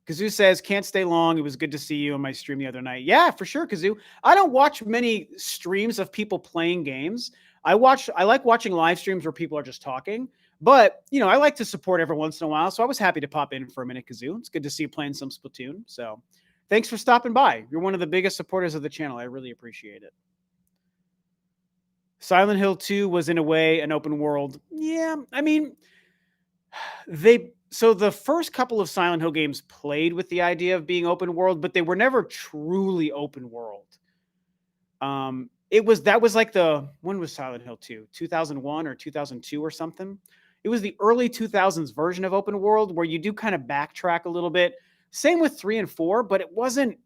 Kazoo says, can't stay long. It was good to see you on my stream the other night. Yeah, for sure, Kazoo. I don't watch many streams of people playing games. I like watching live streams where people are just talking. But, you know, I like to support every once in a while. So I was happy to pop in for a minute, Kazoo. It's good to see you playing some Splatoon. So thanks for stopping by. You're one of the biggest supporters of the channel. I really appreciate it. Silent Hill 2 was, in a way, an open world. Yeah, I mean, so the first couple of Silent Hill games played with the idea of being open world, but they were never truly open world. That was like when was Silent Hill 2? 2001 or 2002 or something? It was the early 2000s version of open world where you do kind of backtrack a little bit. Same with 3 and 4, but it wasn't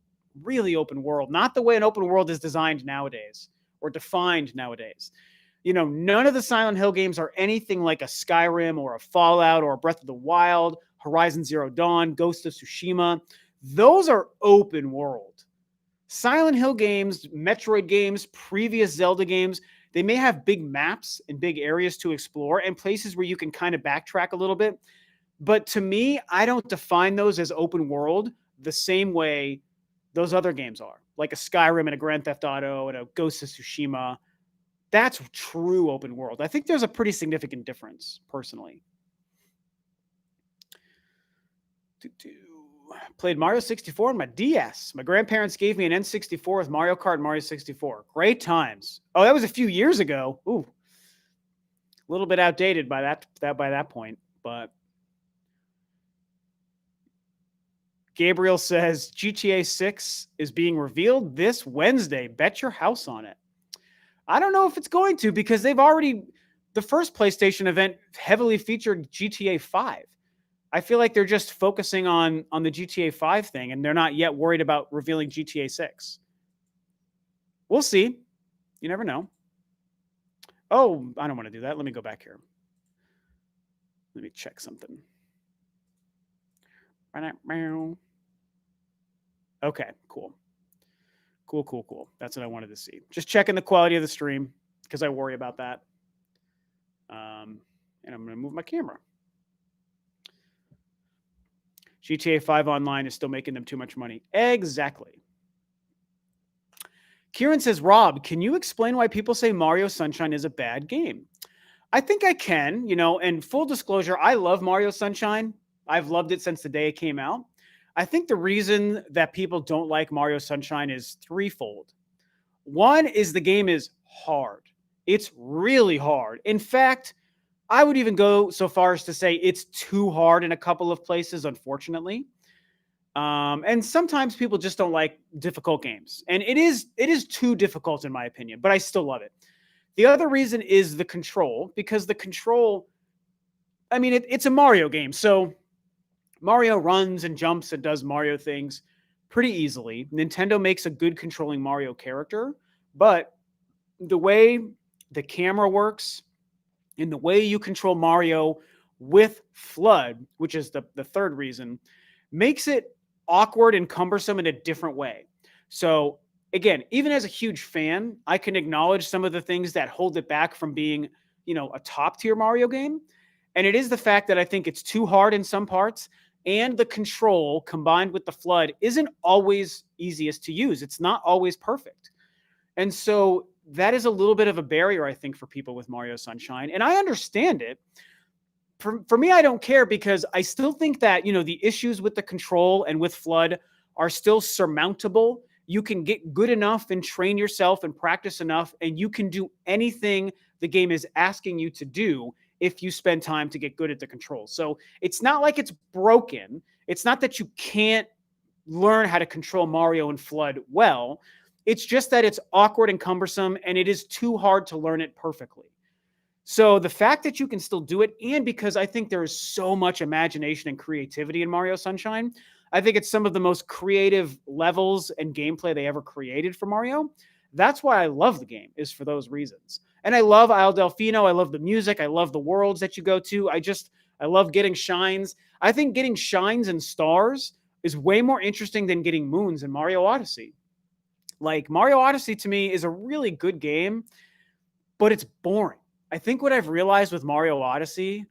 really open world. Not the way an open world is designed nowadays or defined nowadays. You know, none of the Silent Hill games are anything like a Skyrim or a Fallout or a Breath of the Wild, Horizon Zero Dawn, Ghost of Tsushima. Those are open world. Silent Hill games, Metroid games, previous Zelda games, they may have big maps and big areas to explore and places where you can kind of backtrack a little bit. But to me, I don't define those as open world the same way those other games are, like a Skyrim and a Grand Theft Auto and a Ghost of Tsushima. That's true open world. I think there's a pretty significant difference, personally. Played Mario 64 on my DS. My grandparents gave me an N64 with Mario Kart and Mario 64. Great times. Oh, that was a few years ago. Ooh, a little bit outdated by that point. But Gabriel says GTA 6 is being revealed this Wednesday. Bet your house on it. I don't know if it's going to, because the first PlayStation event heavily featured GTA 5. I feel like they're just focusing on the GTA 5 thing, and they're not yet worried about revealing GTA 6. We'll see. You never know. Oh, I don't want to do that. Let me go back here. Let me check something. Okay, cool. Cool. That's what I wanted to see. Just checking the quality of the stream because I worry about that. And I'm going to move my camera. GTA 5 Online is still making them too much money. Exactly. Kieran says, Rob, can you explain why people say Mario Sunshine is a bad game? I think I can, and full disclosure, I love Mario Sunshine. I've loved it since the day it came out. I think the reason that people don't like Mario Sunshine is threefold. One is the game is hard. It's really hard. In fact, I would even go so far as to say it's too hard in a couple of places, unfortunately. And sometimes people just don't like difficult games. And it is too difficult in my opinion, but I still love it. The other reason is the control, because the control, I mean, it's a Mario game. So Mario runs and jumps and does Mario things pretty easily. Nintendo makes a good controlling Mario character, but the way the camera works and the way you control Mario with FLUDD, which is the third reason, makes it awkward and cumbersome in a different way. So again, even as a huge fan, I can acknowledge some of the things that hold it back from being, a top tier Mario game. And it is the fact that I think it's too hard in some parts, and the control combined with the FLUDD isn't always easiest to use. It's not always perfect. And so that is a little bit of a barrier, I think, for people with Mario Sunshine. And I understand it. For me, I don't care, because I still think that, the issues with the control and with FLUDD are still surmountable. You can get good enough and train yourself and practice enough, and you can do anything the game is asking you to do if you spend time to get good at the controls. So it's not like it's broken. It's not that you can't learn how to control Mario and FLUDD well. It's just that it's awkward and cumbersome, and it is too hard to learn it perfectly. So the fact that you can still do it, and because I think there is so much imagination and creativity in Mario Sunshine, I think it's some of the most creative levels and gameplay they ever created for Mario. That's why I love the game, is for those reasons. And I love Isle Delfino. I love the music. I love the worlds that you go to. I love getting shines. I think getting shines and stars is way more interesting than getting moons in Mario Odyssey. Like, Mario Odyssey to me is a really good game, but it's boring. I think what I've realized with Mario Odyssey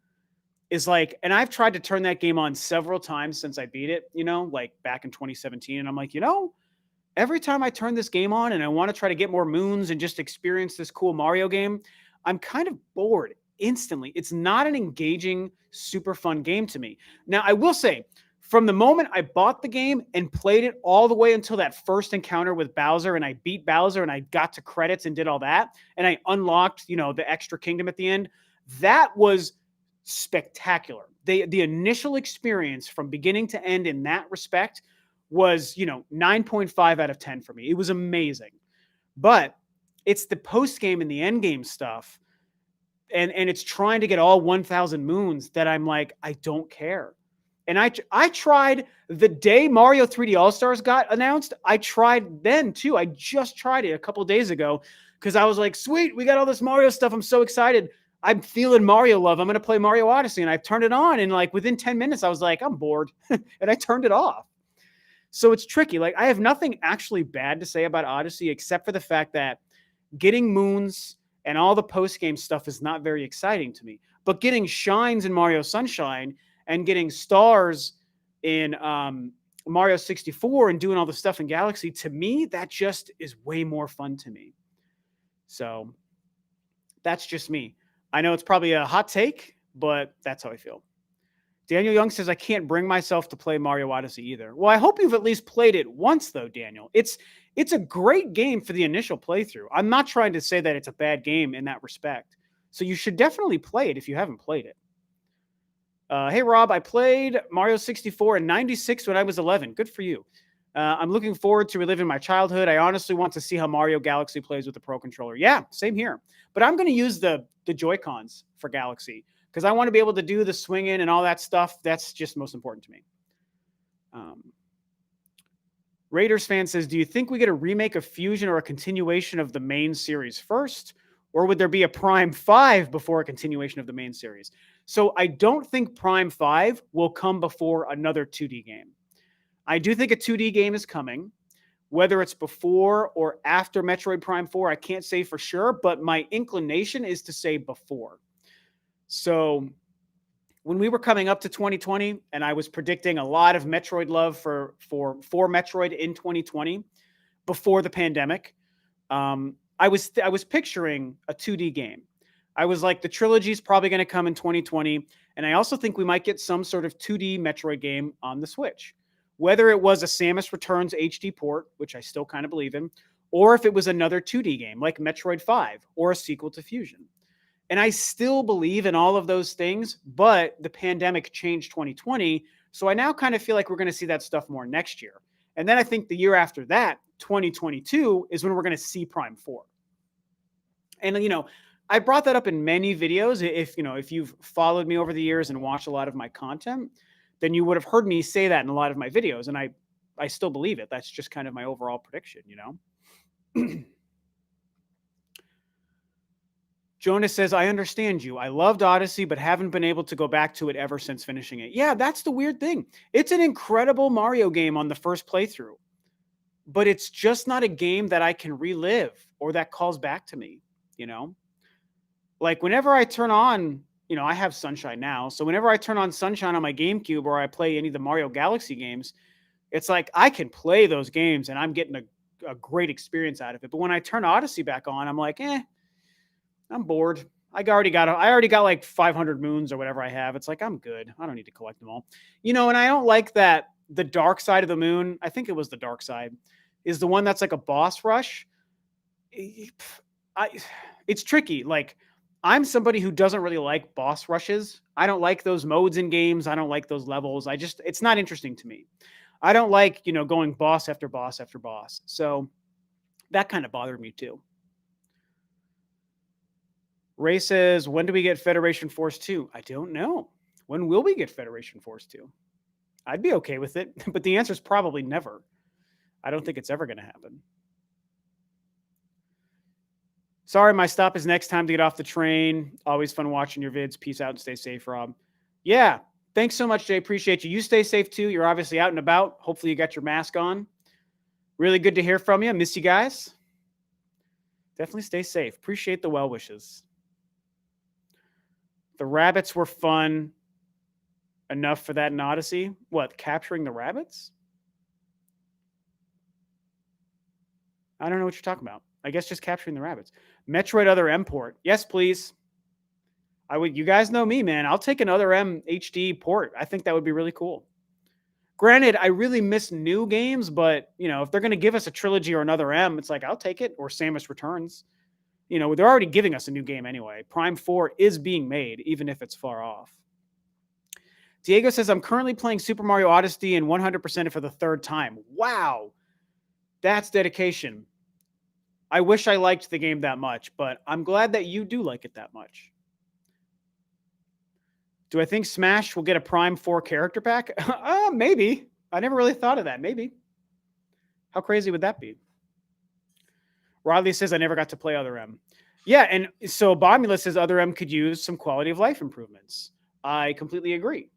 is, like, and I've tried to turn that game on several times since I beat it, like back in 2017. And I'm like, every time I turn this game on and I want to try to get more moons and just experience this cool Mario game, I'm kind of bored instantly. It's not an engaging, super fun game to me. Now, I will say, from the moment I bought the game and played it all the way until that first encounter with Bowser, and I beat Bowser and I got to credits and did all that, and I unlocked, the extra kingdom at the end, that was spectacular. The initial experience from beginning to end in that respect was, 9.5 out of 10 for me. It was amazing. But it's the post game and the end game stuff, and it's trying to get all 1,000 moons that I'm like, I don't care. And I tried the day Mario 3D All-Stars got announced. I tried then too. I just tried it a couple days ago because I was like, sweet, we got all this Mario stuff. I'm so excited. I'm feeling Mario love. I'm going to play Mario Odyssey. And I turned it on, and like within 10 minutes, I was like, I'm bored. And I turned it off. So it's tricky. Like, I have nothing actually bad to say about Odyssey, except for the fact that getting moons and all the post-game stuff is not very exciting to me. But getting shines in Mario Sunshine and getting stars in Mario 64 and doing all the stuff in Galaxy, to me, that just is way more fun to me. So that's just me. I know it's probably a hot take, but that's how I feel. Daniel Young says, I can't bring myself to play Mario Odyssey either. Well, I hope you've at least played it once, though, Daniel. It's a great game for the initial playthrough. I'm not trying to say that it's a bad game in that respect. So you should definitely play it if you haven't played it. Hey, Rob, I played Mario 64 in 96 when I was 11. Good for you. I'm looking forward to reliving my childhood. I honestly want to see how Mario Galaxy plays with the Pro Controller. Yeah, same here. But I'm going to use the Joy-Cons for Galaxy because I want to be able to do the swinging and all that stuff. That's just most important to me. Raiders fan says, do you think we get a remake of Fusion or a continuation of the main series first? Or would there be a Prime 5 before a continuation of the main series? So I don't think Prime 5 will come before another 2D game. I do think a 2D game is coming. Whether it's before or after Metroid Prime 4, I can't say for sure, but my inclination is to say before. So when we were coming up to 2020 and I was predicting a lot of Metroid love for Metroid in 2020 before the pandemic, I was picturing a 2D game. I was like, the trilogy is probably going to come in 2020. And I also think we might get some sort of 2D Metroid game on the Switch. Whether it was a Samus Returns HD port, which I still kind of believe in, or if it was another 2D game like Metroid 5 or a sequel to Fusion. And I still believe in all of those things, but the pandemic changed 2020. So I now kind of feel like we're going to see that stuff more next year. And then I think the year after that, 2022, is when we're going to see Prime 4. And, I brought that up in many videos. If you've followed me over the years and watched a lot of my content, then you would have heard me say that in a lot of my videos. And I still believe it. That's just kind of my overall prediction, Jonas says, I understand you. I loved Odyssey, but haven't been able to go back to it ever since finishing it. Yeah, that's the weird thing. It's an incredible Mario game on the first playthrough. but it's just not a game that I can relive or that calls back to me, you know? Like whenever I turn on, I have Sunshine now. So whenever I turn on Sunshine on my GameCube or I play any of the Mario Galaxy games, it's like I can play those games and I'm getting a great experience out of it. But when I turn Odyssey back on, I'm like, I'm bored. I already got like 500 moons or whatever I have. It's like I'm good. I don't need to collect them all. And I don't like that the dark side of the moon, I think it was the dark side, is the one that's like a boss rush. I it's tricky. Like I'm somebody who doesn't really like boss rushes. I don't like those modes in games. I don't like those levels. It's not interesting to me. I don't like, going boss after boss after boss. So that kind of bothered me too. Ray says, when do we get Federation Force 2? I don't know. When will we get Federation Force 2? I'd be okay with it, but the answer is probably never. I don't think it's ever going to happen. Sorry, my stop is next time to get off the train. Always fun watching your vids. Peace out and stay safe, Rob. Yeah, thanks so much, Jay. Appreciate you. You stay safe too. You're obviously out and about. Hopefully you got your mask on. Really good to hear from you. Miss you guys. Definitely stay safe. Appreciate the well wishes. The rabbits were fun enough for that in Odyssey. What, capturing the rabbits? I don't know what you're talking about. I guess just capturing the rabbits. Metroid Other M port. Yes, please. You guys know me, man. I'll take another M HD port. I think that would be really cool. Granted, I really miss new games, but if they're going to give us a trilogy or another M, it's like I'll take it. Or Samus Returns. They're already giving us a new game anyway. Prime 4 is being made, even if it's far off. Diego says, I'm currently playing Super Mario Odyssey and 100% it for the third time. Wow. That's dedication. I wish I liked the game that much, but I'm glad that you do like it that much. Do I think Smash will get a Prime 4 character pack? Maybe. I never really thought of that. Maybe. How crazy would that be? Rodley says, I never got to play Other M. Yeah, and so Bomulus says Other M could use some quality of life improvements. I completely agree.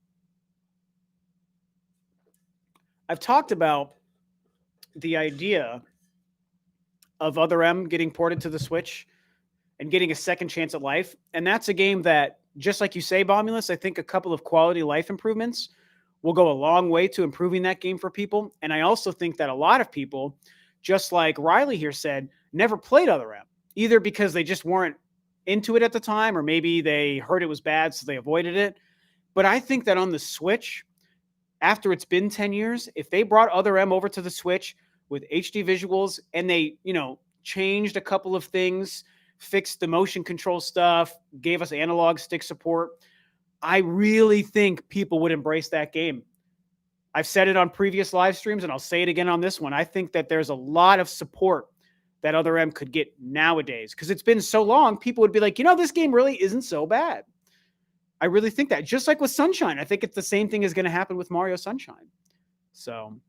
I've talked about the idea of Other M getting ported to the Switch and getting a second chance at life. And that's a game that, just like you say, Bomulus, I think a couple of quality life improvements will go a long way to improving that game for people. And I also think that a lot of people, just like Riley here said, never played Other M, either because they just weren't into it at the time, or maybe they heard it was bad, so they avoided it. But I think that on the Switch, after it's been 10 years, if they brought Other M over to the Switch with HD visuals and they, changed a couple of things, fixed the motion control stuff, gave us analog stick support, I really think people would embrace that game. I've said it on previous live streams and I'll say it again on this one. I think that there's a lot of support that Other M could get nowadays because it's been so long. People would be like, this game really isn't so bad. I really think that. Just like with Sunshine, I think it's the same thing is going to happen with Mario Sunshine. So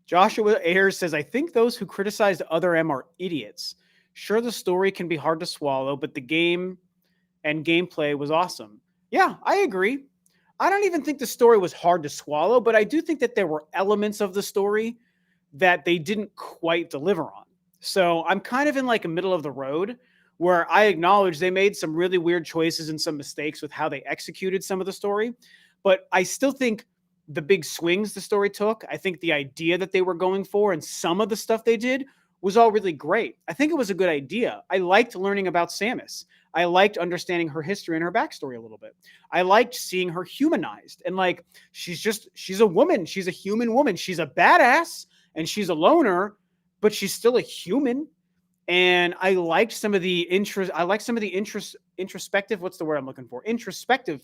Joshua Ayers says, I think those who criticized Other M are idiots. Sure, the story can be hard to swallow, but the game and gameplay was awesome. Yeah, I agree. I don't even think the story was hard to swallow, but I do think that there were elements of the story that they didn't quite deliver on. So I'm kind of in like a middle of the road where I acknowledge they made some really weird choices and some mistakes with how they executed some of the story. But I still think the big swings the story took, I think the idea that they were going for and some of the stuff they did was all really great. I think it was a good idea. I liked learning about Samus. I liked understanding her history and her backstory a little bit. I liked seeing her humanized and like, she's a woman. She's a human woman. She's a badass and she's a loner, but she's still a human. And I liked some of the introspective, what's the word I'm looking for? Introspective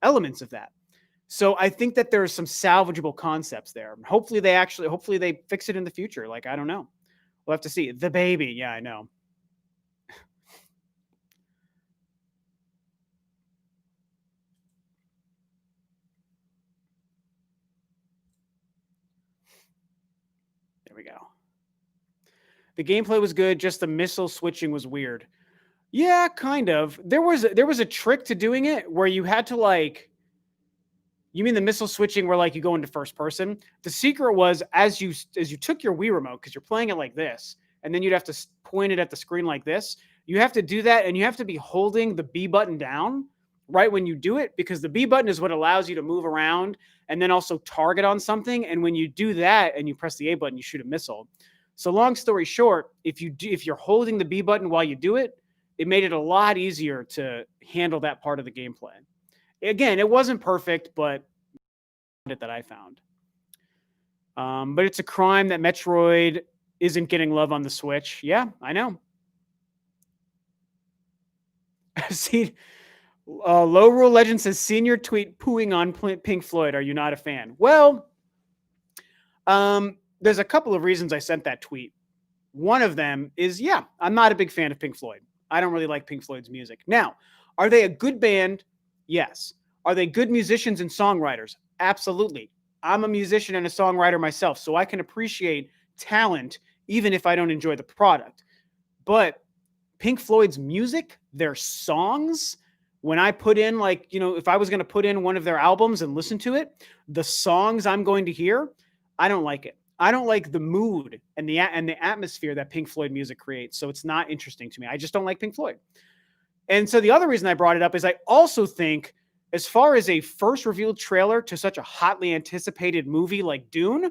elements of that. So I think that there's some salvageable concepts there. Hopefully they fix it in the future. Like, I don't know. We'll have to see. The baby. Yeah, I know. There we go. The gameplay was good. Just the missile switching was weird. Yeah, kind of. There was a trick to doing it where you had to like, You mean the missile switching where like you go into first person? The secret was as you took your Wii remote because you're playing it like this, and then you'd have to point it at the screen like this. You have to do that, and you have to be holding the B button down right when you do it because the B button is what allows you to move around and then also target on something. And when you do that and you press the A button, you shoot a missile. So long story short, if you're holding the B button while you do it, it made it a lot easier to handle that part of the gameplay. Again, it wasn't perfect, but it that I found. But it's a crime that Metroid isn't getting love on the Switch. Yeah, I know. See, Low Rule Legend says senior tweet pooing on Pink Floyd. Are you not a fan? Well, there's a couple of reasons I sent that tweet. One of them is, yeah, I'm not a big fan of Pink Floyd. I don't really like Pink Floyd's music. Now, are they a good band? Yes. Are they good musicians and songwriters? Absolutely. I'm a musician and a songwriter myself, so I can appreciate talent even if I don't enjoy the product. But Pink Floyd's music, their songs, when I put in like, if I was going to put in one of their albums and listen to it, the songs I'm going to hear, I don't like it. I don't like the mood and the atmosphere that Pink Floyd music creates. So it's not interesting to me. I just don't like Pink Floyd. And so the other reason I brought it up is I also think as far as a first revealed trailer to such a hotly anticipated movie like Dune,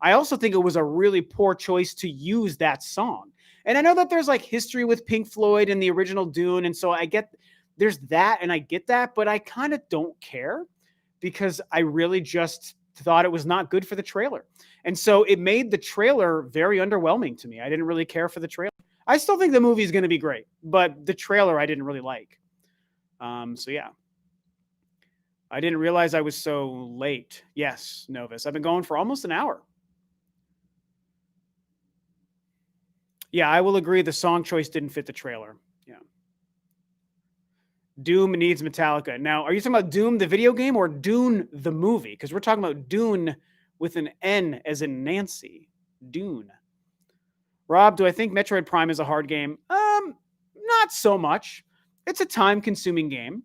I also think it was a really poor choice to use that song. And I know that there's like history with Pink Floyd and the original Dune. And so I get there's that and I get that, but I kind of don't care because I really just thought it was not good for the trailer. And so it made the trailer very underwhelming to me. I didn't really care for the trailer. I still think the movie is going to be great, but the trailer I didn't really like. So yeah. I didn't realize I was so late. Yes, Novus. I've been going for almost an hour. Yeah, I will agree the song choice didn't fit the trailer. Yeah. Doom needs Metallica. Now, are you talking about Doom the video game or Dune the movie? Because we're talking about Dune with an N as in Nancy. Dune. Rob, do I think Metroid Prime is a hard game? Not so much. It's a time-consuming game.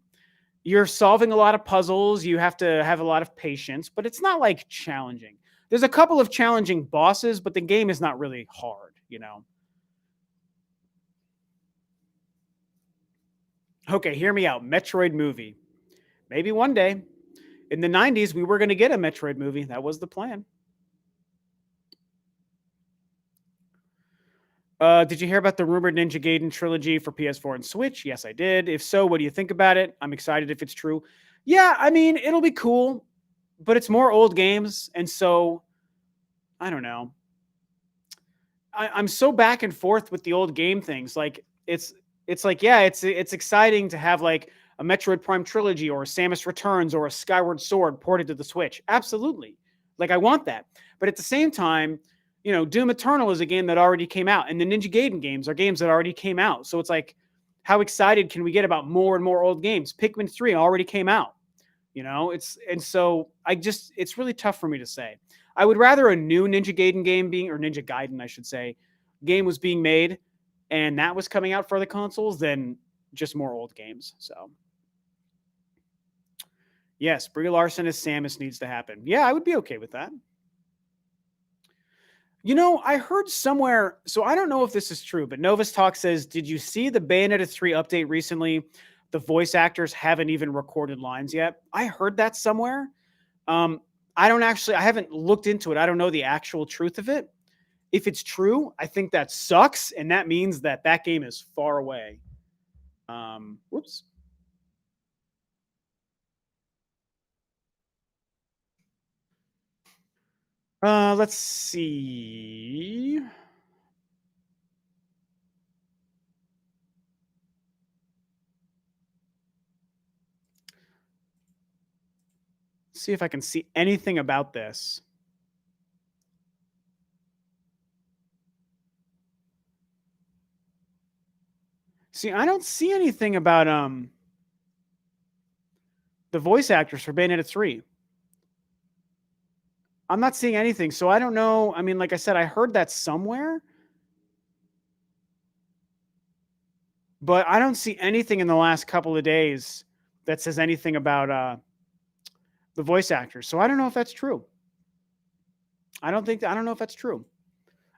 You're solving a lot of puzzles. You have to have a lot of patience, but it's not like challenging. There's a couple of challenging bosses, but the game is not really hard, Okay, hear me out. Metroid movie. Maybe one day. In the 90s, we were going to get a Metroid movie. That was the plan. Did you hear about the rumored Ninja Gaiden trilogy for PS4 and Switch? Yes, I did. If so, what do you think about it? I'm excited if it's true. Yeah, I mean, it'll be cool, but it's more old games. And so, I don't know. I'm so back and forth with the old game things. Like, it's like, yeah, it's exciting to have like a Metroid Prime trilogy or a Samus Returns or a Skyward Sword ported to the Switch. Absolutely. Like, I want that. But at the same time, Doom Eternal is a game that already came out, and the Ninja Gaiden games are games that already came out. So it's like, how excited can we get about more and more old games? Pikmin 3 already came out. It's really tough for me to say. I would rather a new Ninja Gaiden game or Ninja Gaiden, I should say, game was being made and that was coming out for the consoles than just more old games. So yes, Brie Larson as Samus needs to happen. Yeah, I would be okay with that. I heard somewhere, so I don't know if this is true, but Novus Talk says, did you see the Bayonetta 3 update recently? The voice actors haven't even recorded lines yet. I heard that somewhere. I haven't looked into it. I don't know the actual truth of it. If it's true, I think that sucks, and that means that game is far away. Whoops. Let's see. See if I can see anything about this. See, I don't see anything about the voice actors for Bayonetta 3. I'm not seeing anything, so I don't know. I mean, like I said, I heard that somewhere, but I don't see anything in the last couple of days that says anything about the voice actors. So I don't know if that's true. I don't know if that's true.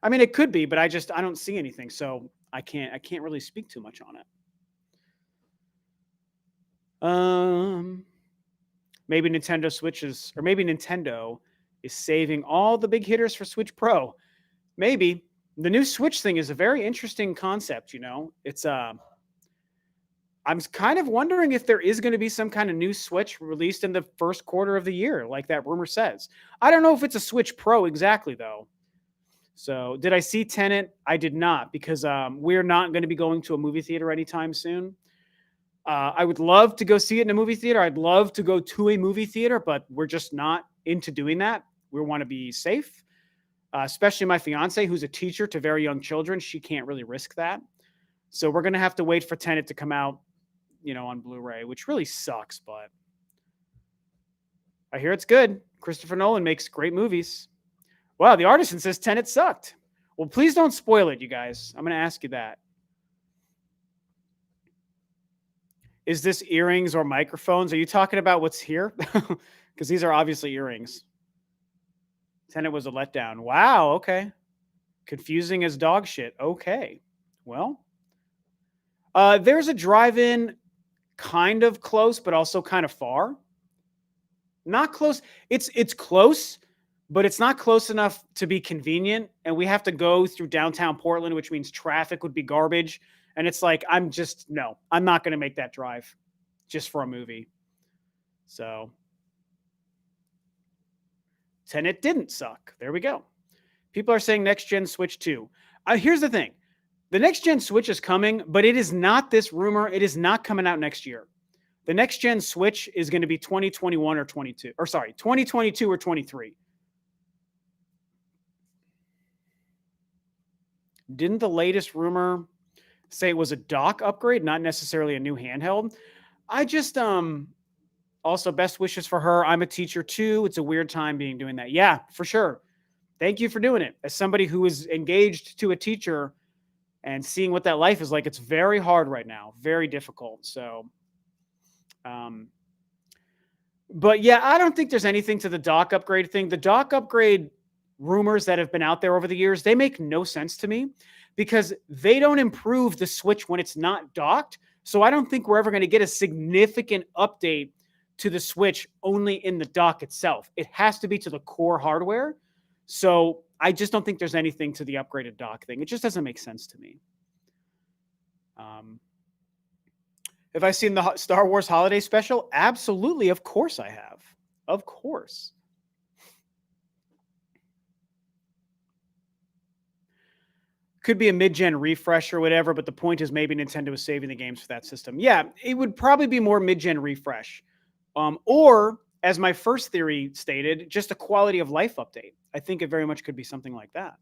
I mean, it could be, but I don't see anything, so I can't really speak too much on it. Maybe Nintendo Switches, or maybe Nintendo is saving all the big hitters for Switch Pro. Maybe the new Switch thing is a very interesting concept. It's I'm kind of wondering if there is going to be some kind of new Switch released in the first quarter of the year, like that rumor says. I don't know if it's a Switch Pro exactly, though. So, did I see Tenet? I did not, because we're not going to be going to a movie theater anytime soon. I would love to go see it in a movie theater. I'd love to go to a movie theater, but we're just not into doing that. We want to be safe, especially my fiance, who's a teacher to very young children. She can't really risk that. So, we're going to have to wait for Tenet to come out, on Blu-ray, which really sucks, but I hear it's good. Christopher Nolan makes great movies. Wow, the Artisan says Tenet sucked. Well, please don't spoil it, you guys. I'm going to ask you that. Is this earrings or microphones? Are you talking about what's here? Because these are obviously earrings. Tenet was a letdown. Wow, okay. Confusing as dog shit. Okay. Well, there's a drive-in kind of close, but also kind of far. Not close. It's close, but it's not close enough to be convenient. And we have to go through downtown Portland, which means traffic would be garbage. And it's like, I'm not going to make that drive just for a movie. So Tenet didn't suck. There we go. People are saying next gen Switch 2. Here's the thing. The next gen Switch is coming, but it is not this rumor. It is not coming out next year. The next gen Switch is going to be 2021 or 22, or sorry, 2022 or 23. Didn't the latest rumor say it was a dock upgrade, not necessarily a new handheld? I just also best wishes for her. I'm a teacher too. It's a weird time being doing that. Yeah, for sure. Thank you for doing it. As somebody who is engaged to a teacher and seeing what that life is like, it's very hard right now, very difficult. So, but yeah, I don't think there's anything to the dock upgrade thing. The dock upgrade rumors that have been out there over the years, they make no sense to me because they don't improve the Switch when it's not docked. So I don't think we're ever going to get a significant update to the Switch only in the dock itself. It has to be to the core hardware. So I just don't think there's anything to the upgraded dock thing. It just doesn't make sense to me. Have I seen the Star Wars holiday special? Absolutely. Of course I have. Of course. Could be a mid-gen refresh or whatever, but the point is maybe Nintendo is saving the games for that system. Yeah, it would probably be more mid-gen refresh. Or, as my first theory stated, just a quality of life update. I think it very much could be something like that.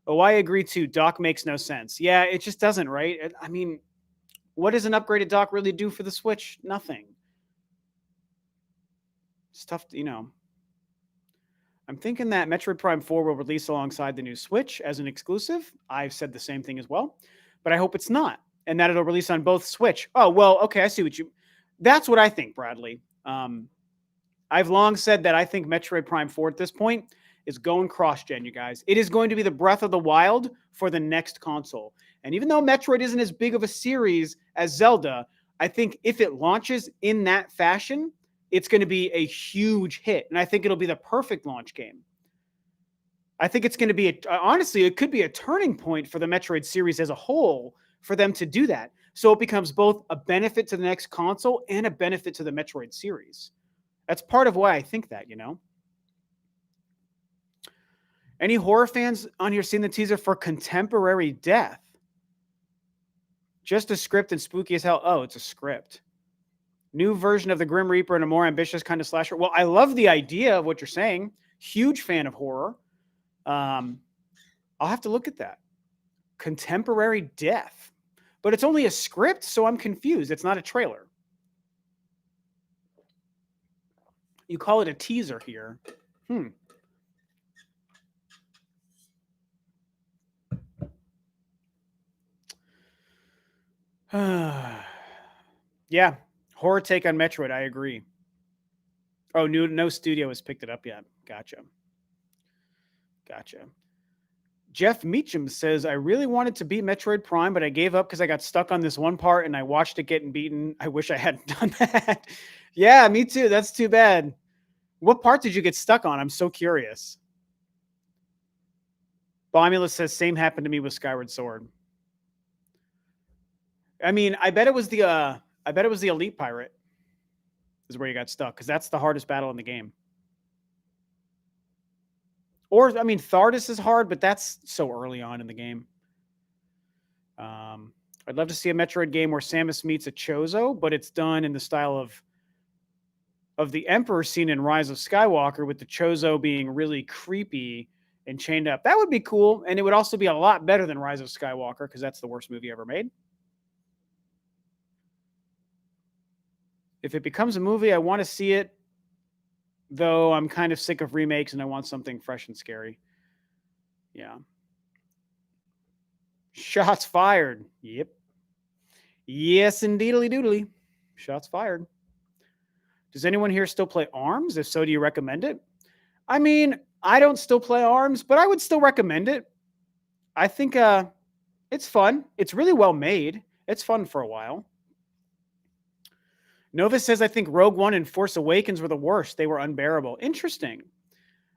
Oh, I agree too. Dock makes no sense. Yeah, it just doesn't, right? I mean, what does an upgraded dock really do for the Switch? Nothing. It's tough, I'm thinking that Metroid Prime 4 will release alongside the new Switch as an exclusive. I've said the same thing as well, but I hope it's not, and that it'll release on both Switch. Oh, well, okay, I see what you... That's what I think, Bradley. I've long said that I think Metroid Prime 4 at this point is going cross-gen, you guys. It is going to be the Breath of the Wild for the next console. And even though Metroid isn't as big of a series as Zelda, I think if it launches in that fashion, it's going to be a huge hit. And I think it'll be the perfect launch game. I think it's going to be, honestly, it could be a turning point for the Metroid series as a whole for them to do that. So it becomes both a benefit to the next console and a benefit to the Metroid series. That's part of why I think that, Any horror fans on here seen the teaser for Contemporary Death? Just a script and spooky as hell. Oh, it's a script. New version of the Grim Reaper and a more ambitious kind of slasher. Well, I love the idea of what you're saying. Huge fan of horror. I'll have to look at that. Contemporary Death. But it's only a script, so I'm confused. It's not a trailer. You call it a teaser here. Yeah, horror take on Metroid. I agree. Oh, no studio has picked it up yet. Gotcha. Gotcha. Jeff Meacham says, I really wanted to beat Metroid Prime, but I gave up because I got stuck on this one part and I watched it getting beaten. I wish I hadn't done that. Yeah, me too. That's too bad. What part did you get stuck on? I'm so curious. Bomulus says, same happened to me with Skyward Sword. I mean, I bet it was the Elite Pirate is where you got stuck, because that's the hardest battle in the game. Or, I mean, Thardus is hard, but that's so early on in the game. I'd love to see a Metroid game where Samus meets a Chozo, but it's done in the style of the Emperor scene in Rise of Skywalker, with the Chozo being really creepy and chained up. That would be cool, and it would also be a lot better than Rise of Skywalker, because that's the worst movie ever made. If it becomes a movie, I want to see it, though I'm kind of sick of remakes and I want something fresh and scary. Yeah. Shots fired. Yep. Yes, indeedly doodly. Shots fired. Does anyone here still play ARMS? If so, do you recommend it? I mean, I don't still play ARMS, but I would still recommend it. I think it's fun. It's really well made. It's fun for a while. Nova says, I think Rogue One and Force Awakens were the worst. They were unbearable. Interesting.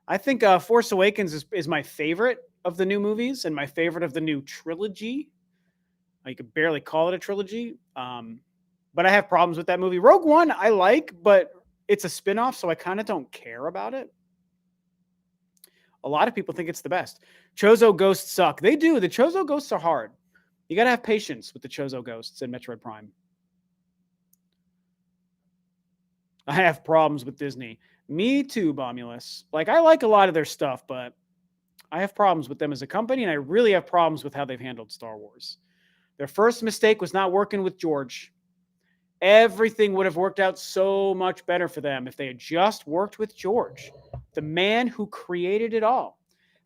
I think Force Awakens is my favorite of the new movies and my favorite of the new trilogy. You could barely call it a trilogy. But I have problems with that movie. Rogue One I like, but it's a spinoff, so I kind of don't care about it. A lot of people think it's the best. Chozo ghosts suck. They do. The Chozo ghosts are hard. You got to have patience with the Chozo ghosts in Metroid Prime. I have problems with Disney. Me too, Bomulus. Like, I like a lot of their stuff, but I have problems with them as a company, and I really have problems with how they've handled Star Wars. Their first mistake was not working with George. Everything would have worked out so much better for them if they had just worked with George, the man who created it all.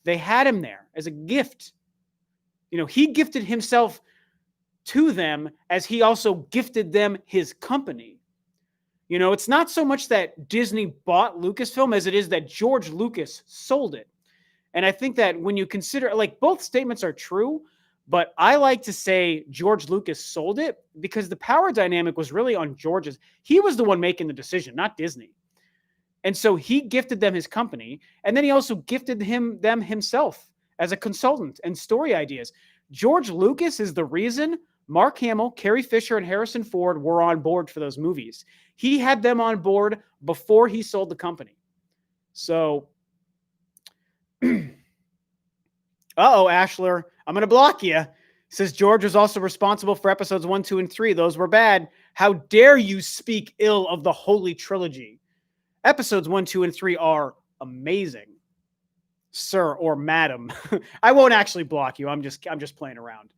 They had him there as a gift. You know, he gifted himself to them as he also gifted them his company. You know, it's not so much that Disney bought Lucasfilm as it is that George Lucas sold it. And I think that when you consider, like, both statements are true, but I like to say George Lucas sold it because the power dynamic was really on George's. He was the one making the decision, not Disney. And so he gifted them his company, and then he also gifted them himself as a consultant and story ideas. George Lucas is the reason Mark Hamill, Carrie Fisher, and Harrison Ford were on board for those movies. He had them on board before he sold the company. So, Ashler, I'm going to block you. Says George was also responsible for episodes 1, 2, and 3. Those were bad. How dare you speak ill of the Holy Trilogy? Episodes 1, 2, and 3 are amazing, sir or madam. I won't actually block you. I'm just playing around.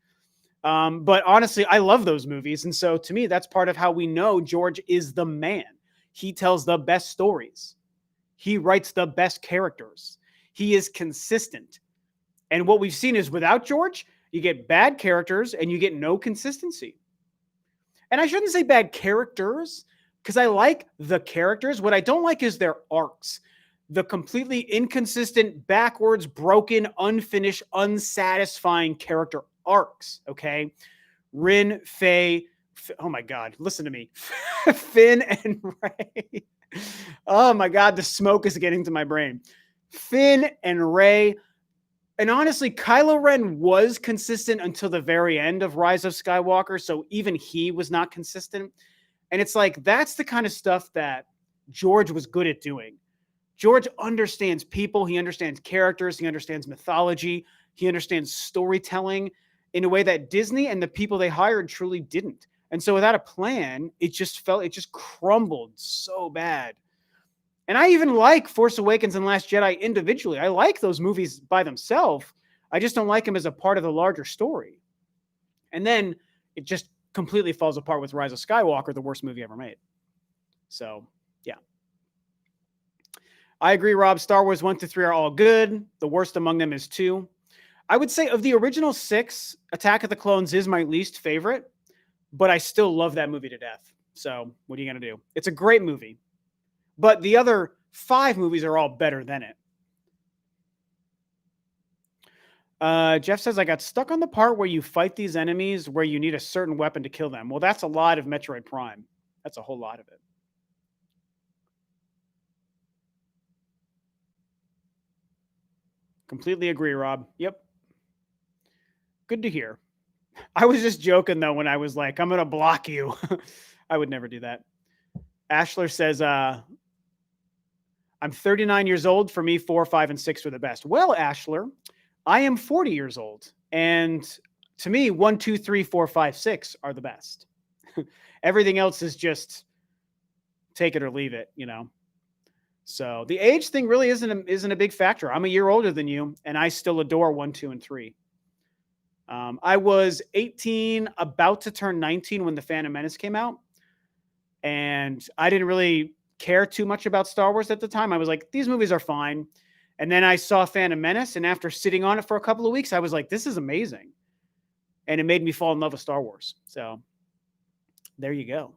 But honestly, I love those movies. And so to me, that's part of how we know George is the man. He tells the best stories. He writes the best characters. He is consistent. And what we've seen is without George, you get bad characters and you get no consistency. And I shouldn't say bad characters because I like the characters. What I don't like is their arcs. The completely inconsistent, backwards, broken, unfinished, unsatisfying character arcs, okay? Rin, Faye, oh my God, listen to me. Finn and Rey. Oh my God, the smoke is getting to my brain. Finn and Rey. And honestly, Kylo Ren was consistent until the very end of Rise of Skywalker, so even he was not consistent. And it's like, that's the kind of stuff that George was good at doing. George understands people, he understands characters, he understands mythology, he understands storytelling in a way that Disney and the people they hired truly didn't. And so without a plan, it just crumbled so bad. And I even like Force Awakens and Last Jedi individually. I like those movies by themselves. I just don't like them as a part of the larger story. And then it just completely falls apart with Rise of Skywalker, the worst movie ever made. So, yeah. I agree, Rob. Star Wars 1 to 3 are all good. The worst among them is 2. I would say of the original 6, Attack of the Clones is my least favorite, but I still love that movie to death. So what are you going to do? It's a great movie. but the other 5 movies are all better than it. Jeff says, I got stuck on the part where you fight these enemies where you need a certain weapon to kill them. Well, that's a lot of Metroid Prime. That's a whole lot of it. Completely agree, Rob. Yep. Good to hear. I was just joking, though, when I was like, I'm going to block you. I would never do that. Ashler says, I'm 39 years old. For me, 4, 5, and 6 are the best. Well, Ashler, I am 40 years old. And to me, 1, 2, 3, 4, 5, 6 are the best. Everything else is just take it or leave it, you know? So the age thing really isn't a big factor. I'm a year older than you, and I still adore 1, 2, and 3. I was 18, about to turn 19 when The Phantom Menace came out. And I didn't really care too much about Star Wars at the time. I was like, these movies are fine. And then I saw Phantom Menace, and after sitting on it for a couple of weeks, I was like, this is amazing. And it made me fall in love with Star Wars. So there you go.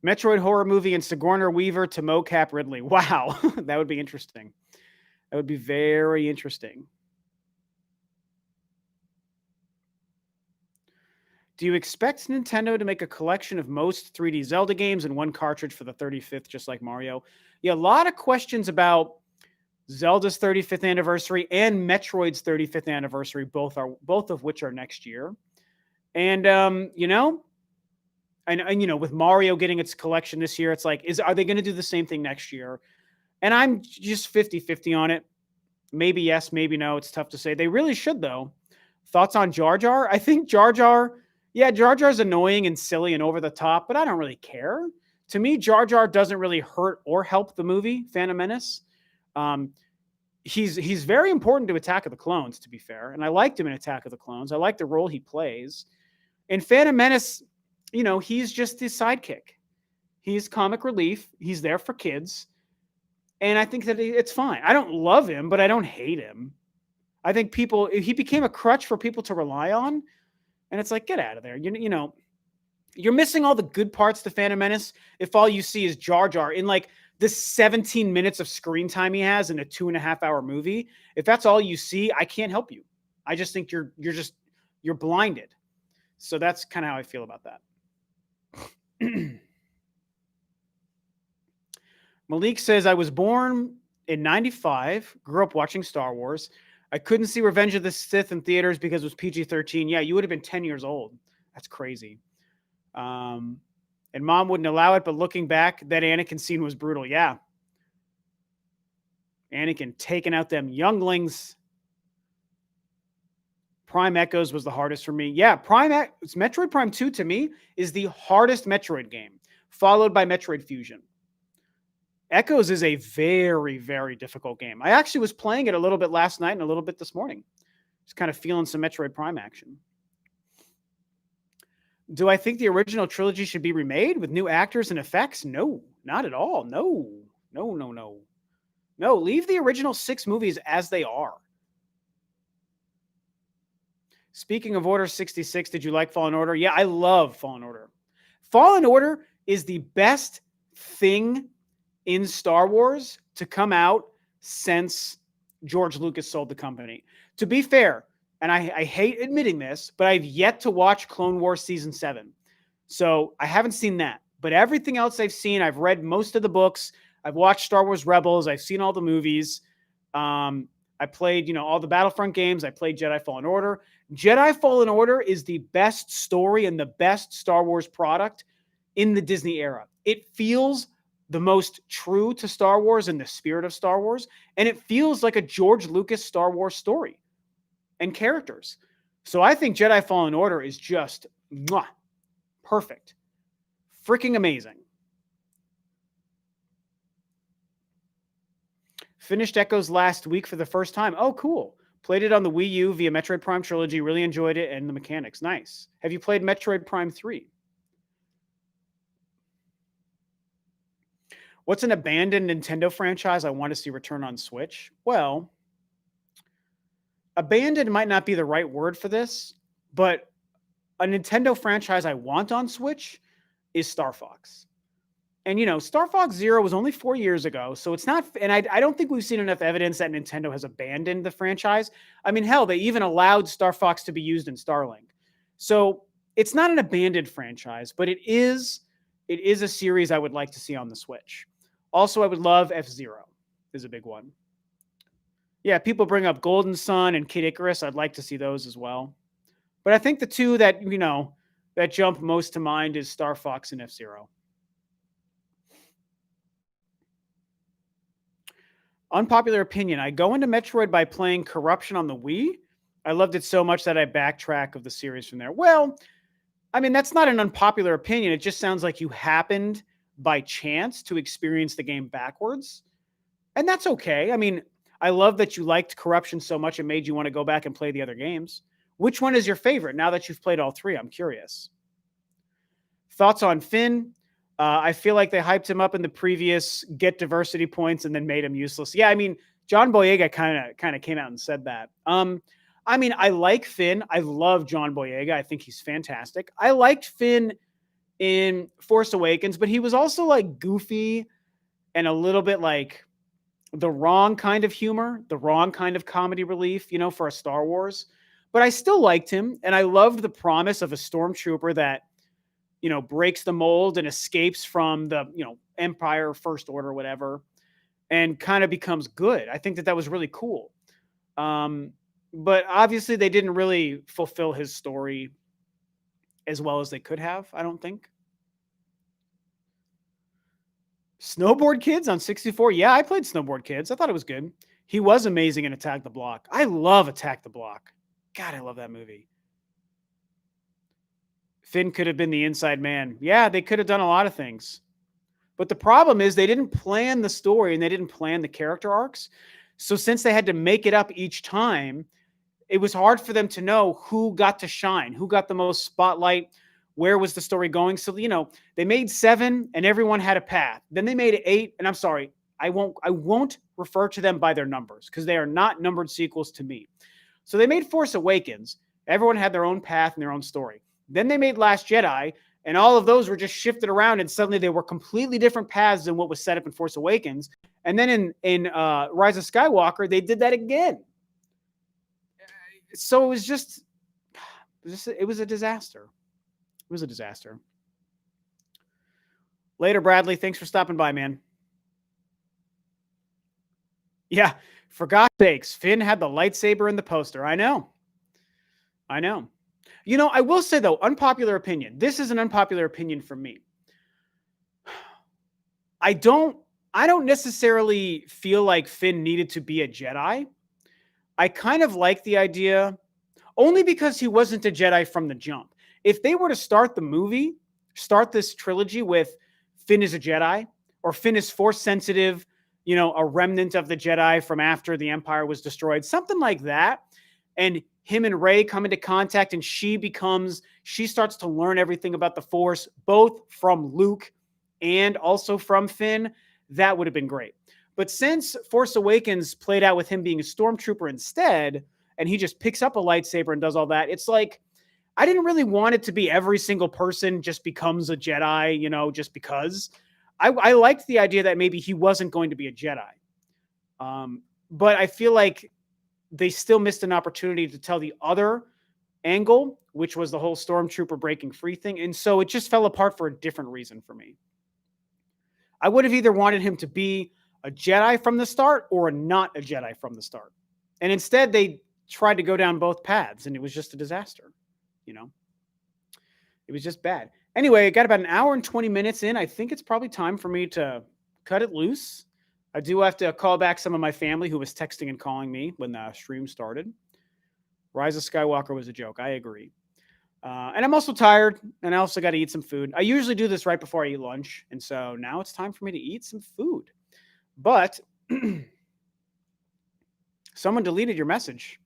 Metroid horror movie and Sigourney Weaver to mocap Ridley. Wow, that would be interesting. That would be very interesting. Do you expect Nintendo to make a collection of most 3D Zelda games in one cartridge for the 35th, just like Mario? Yeah, a lot of questions about Zelda's 35th anniversary and Metroid's 35th anniversary, both of which are next year. And you know, and you know, with Mario getting its collection this year, it's like, are they going to do the same thing next year? And I'm just 50-50 on it. Maybe yes, maybe no. It's tough to say. They really should, though. Thoughts on Jar Jar? I think Jar Jar is annoying and silly and over the top, but I don't really care. To me, Jar Jar doesn't really hurt or help the movie Phantom Menace. He's very important to Attack of the Clones, to be fair, and I liked him in Attack of the Clones. I like the role he plays. In Phantom Menace, you know, he's just his sidekick. He's comic relief. He's there for kids. And I think that it's fine. I don't love him, but I don't hate him. I think he became a crutch for people to rely on. And it's like, get out of there. You know, you're missing all the good parts to Phantom Menace if all you see is Jar Jar in like the 17 minutes of screen time he has in a 2.5-hour movie. If that's all you see, I can't help you. I just think you're blinded. So that's kind of how I feel about that. Malik says, I was born in 95, grew up watching Star Wars. I couldn't see Revenge of the Sith in theaters because it was PG-13. Yeah, you would have been 10 years old. That's crazy. And mom wouldn't allow it, but looking back, that Anakin scene was brutal. Yeah. Anakin taking out them younglings. Prime Echoes was the hardest for me. Yeah, Metroid Prime 2 to me is the hardest Metroid game, followed by Metroid Fusion. Echoes is a very, very difficult game. I actually was playing it a little bit last night and a little bit this morning. Just kind of feeling some Metroid Prime action. Do I think the original trilogy should be remade with new actors and effects? No, not at all. No. No, leave the original 6 movies as they are. Speaking of Order 66, did you like Fallen Order? Yeah, I love Fallen Order. Fallen Order is the best thing in Star Wars to come out since George Lucas sold the company. To be fair, and I hate admitting this, but I've yet to watch Clone Wars Season 7. So I haven't seen that. But everything else I've seen, I've read most of the books. I've watched Star Wars Rebels. I've seen all the movies. I played, all the Battlefront games. I played Jedi Fallen Order. Jedi Fallen Order is the best story and the best Star Wars product in the Disney era. It feels the most true to Star Wars and the spirit of Star Wars. And it feels like a George Lucas Star Wars story and characters. So I think Jedi Fallen Order is just perfect. Freaking amazing. Finished Echoes last week for the first time. Oh, cool. Played it on the Wii U via Metroid Prime Trilogy. Really enjoyed it and the mechanics. Nice. Have you played Metroid Prime 3? What's an abandoned Nintendo franchise I want to see return on Switch? Well, abandoned might not be the right word for this, but a Nintendo franchise I want on Switch is Star Fox. And, you know, Star Fox Zero was only 4 years ago. So it's not, and I don't think we've seen enough evidence that Nintendo has abandoned the franchise. I mean, hell, they even allowed Star Fox to be used in Starlink. So it's not an abandoned franchise, but it is a series I would like to see on the Switch. Also, I would love F-Zero is a big one. Yeah, people bring up Golden Sun and Kid Icarus. I'd like to see those as well. But I think the two that, you know, that jump most to mind is Star Fox and F-Zero. Unpopular opinion. I go into Metroid by playing Corruption on the Wii. I loved it so much that I backtrack of the series from there. Well, I mean, that's not an unpopular opinion. It just sounds like you happened by chance to experience the game backwards. And that's okay. I mean, I love that you liked Corruption so much it made you want to go back and play the other games. Which one is your favorite now that you've played all three? I'm curious. Thoughts on Finn? I feel like they hyped him up in the previous get diversity points and then made him useless. Yeah, I mean, John Boyega kind of came out and said that. I mean, I like Finn. I love John Boyega. I think he's fantastic. I liked Finn in Force Awakens, but he was also like goofy and a little bit like the wrong kind of humor, the wrong kind of comedy relief, you know, for a Star Wars. But I still liked him, and I loved the promise of a stormtrooper that, you know, breaks the mold and escapes from the, you know, Empire, First Order, whatever, and kind of becomes good. I think that was really cool. But obviously they didn't really fulfill his story as well as they could have, I don't think. Snowboard Kids on 64. Yeah, I played Snowboard Kids. I thought it was good. He was amazing in Attack the Block. I love Attack the Block. God, I love that movie. Finn could have been the inside man. Yeah, they could have done a lot of things. But the problem is they didn't plan the story and they didn't plan the character arcs. So since they had to make it up each time, it was hard for them to know who got to shine, who got the most spotlight, where was the story going. So, you know, they made 7 and everyone had a path. Then they made 8, and I'm sorry, I won't refer to them by their numbers because they are not numbered sequels to me. So they made Force Awakens. Everyone had their own path and their own story. Then they made Last Jedi, and all of those were just shifted around, and suddenly they were completely different paths than what was set up in Force Awakens. And then in Rise of Skywalker, they did that again. So it was a disaster. It was a disaster. Later, Bradley. Thanks for stopping by, man. Yeah, for God's sakes, Finn had the lightsaber in the poster. I know. You know, I will say, though, unpopular opinion. This is an unpopular opinion for me. I don't necessarily feel like Finn needed to be a Jedi. I kind of like the idea only because he wasn't a Jedi from the jump. If they were to start this trilogy with Finn is a Jedi, or Finn is force sensitive, you know, a remnant of the Jedi from after the Empire was destroyed, something like that, and him and Rey come into contact and she starts to learn everything about the Force, both from Luke and also from Finn, that would have been great. But since Force Awakens played out with him being a stormtrooper instead, and he just picks up a lightsaber and does all that, it's like, I didn't really want it to be every single person just becomes a Jedi, you know, just because. I liked the idea that maybe he wasn't going to be a Jedi. But I feel like they still missed an opportunity to tell the other angle, which was the whole stormtrooper breaking free thing. And so it just fell apart for a different reason for me. I would have either wanted him to be a Jedi from the start or not a Jedi from the start. And instead they tried to go down both paths and it was just a disaster. You know, it was just bad. Anyway, I got about an hour and 20 minutes in. I think it's probably time for me to cut it loose. I do have to call back some of my family who was texting and calling me when the stream started. Rise of Skywalker was a joke. I agree. And I'm also tired, and I also got to eat some food. I usually do this right before I eat lunch, and so now it's time for me to eat some food. But someone deleted your message.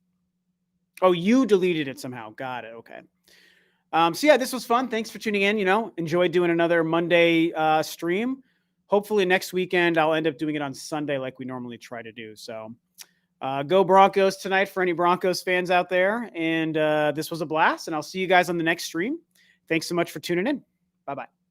Oh, you deleted it somehow. Got it. Okay. So yeah, this was fun. Thanks for tuning in. You know, enjoyed doing another Monday stream. Hopefully next weekend I'll end up doing it on Sunday like we normally try to do. So go Broncos tonight for any Broncos fans out there. And this was a blast, and I'll see you guys on the next stream. Thanks so much for tuning in. Bye-bye.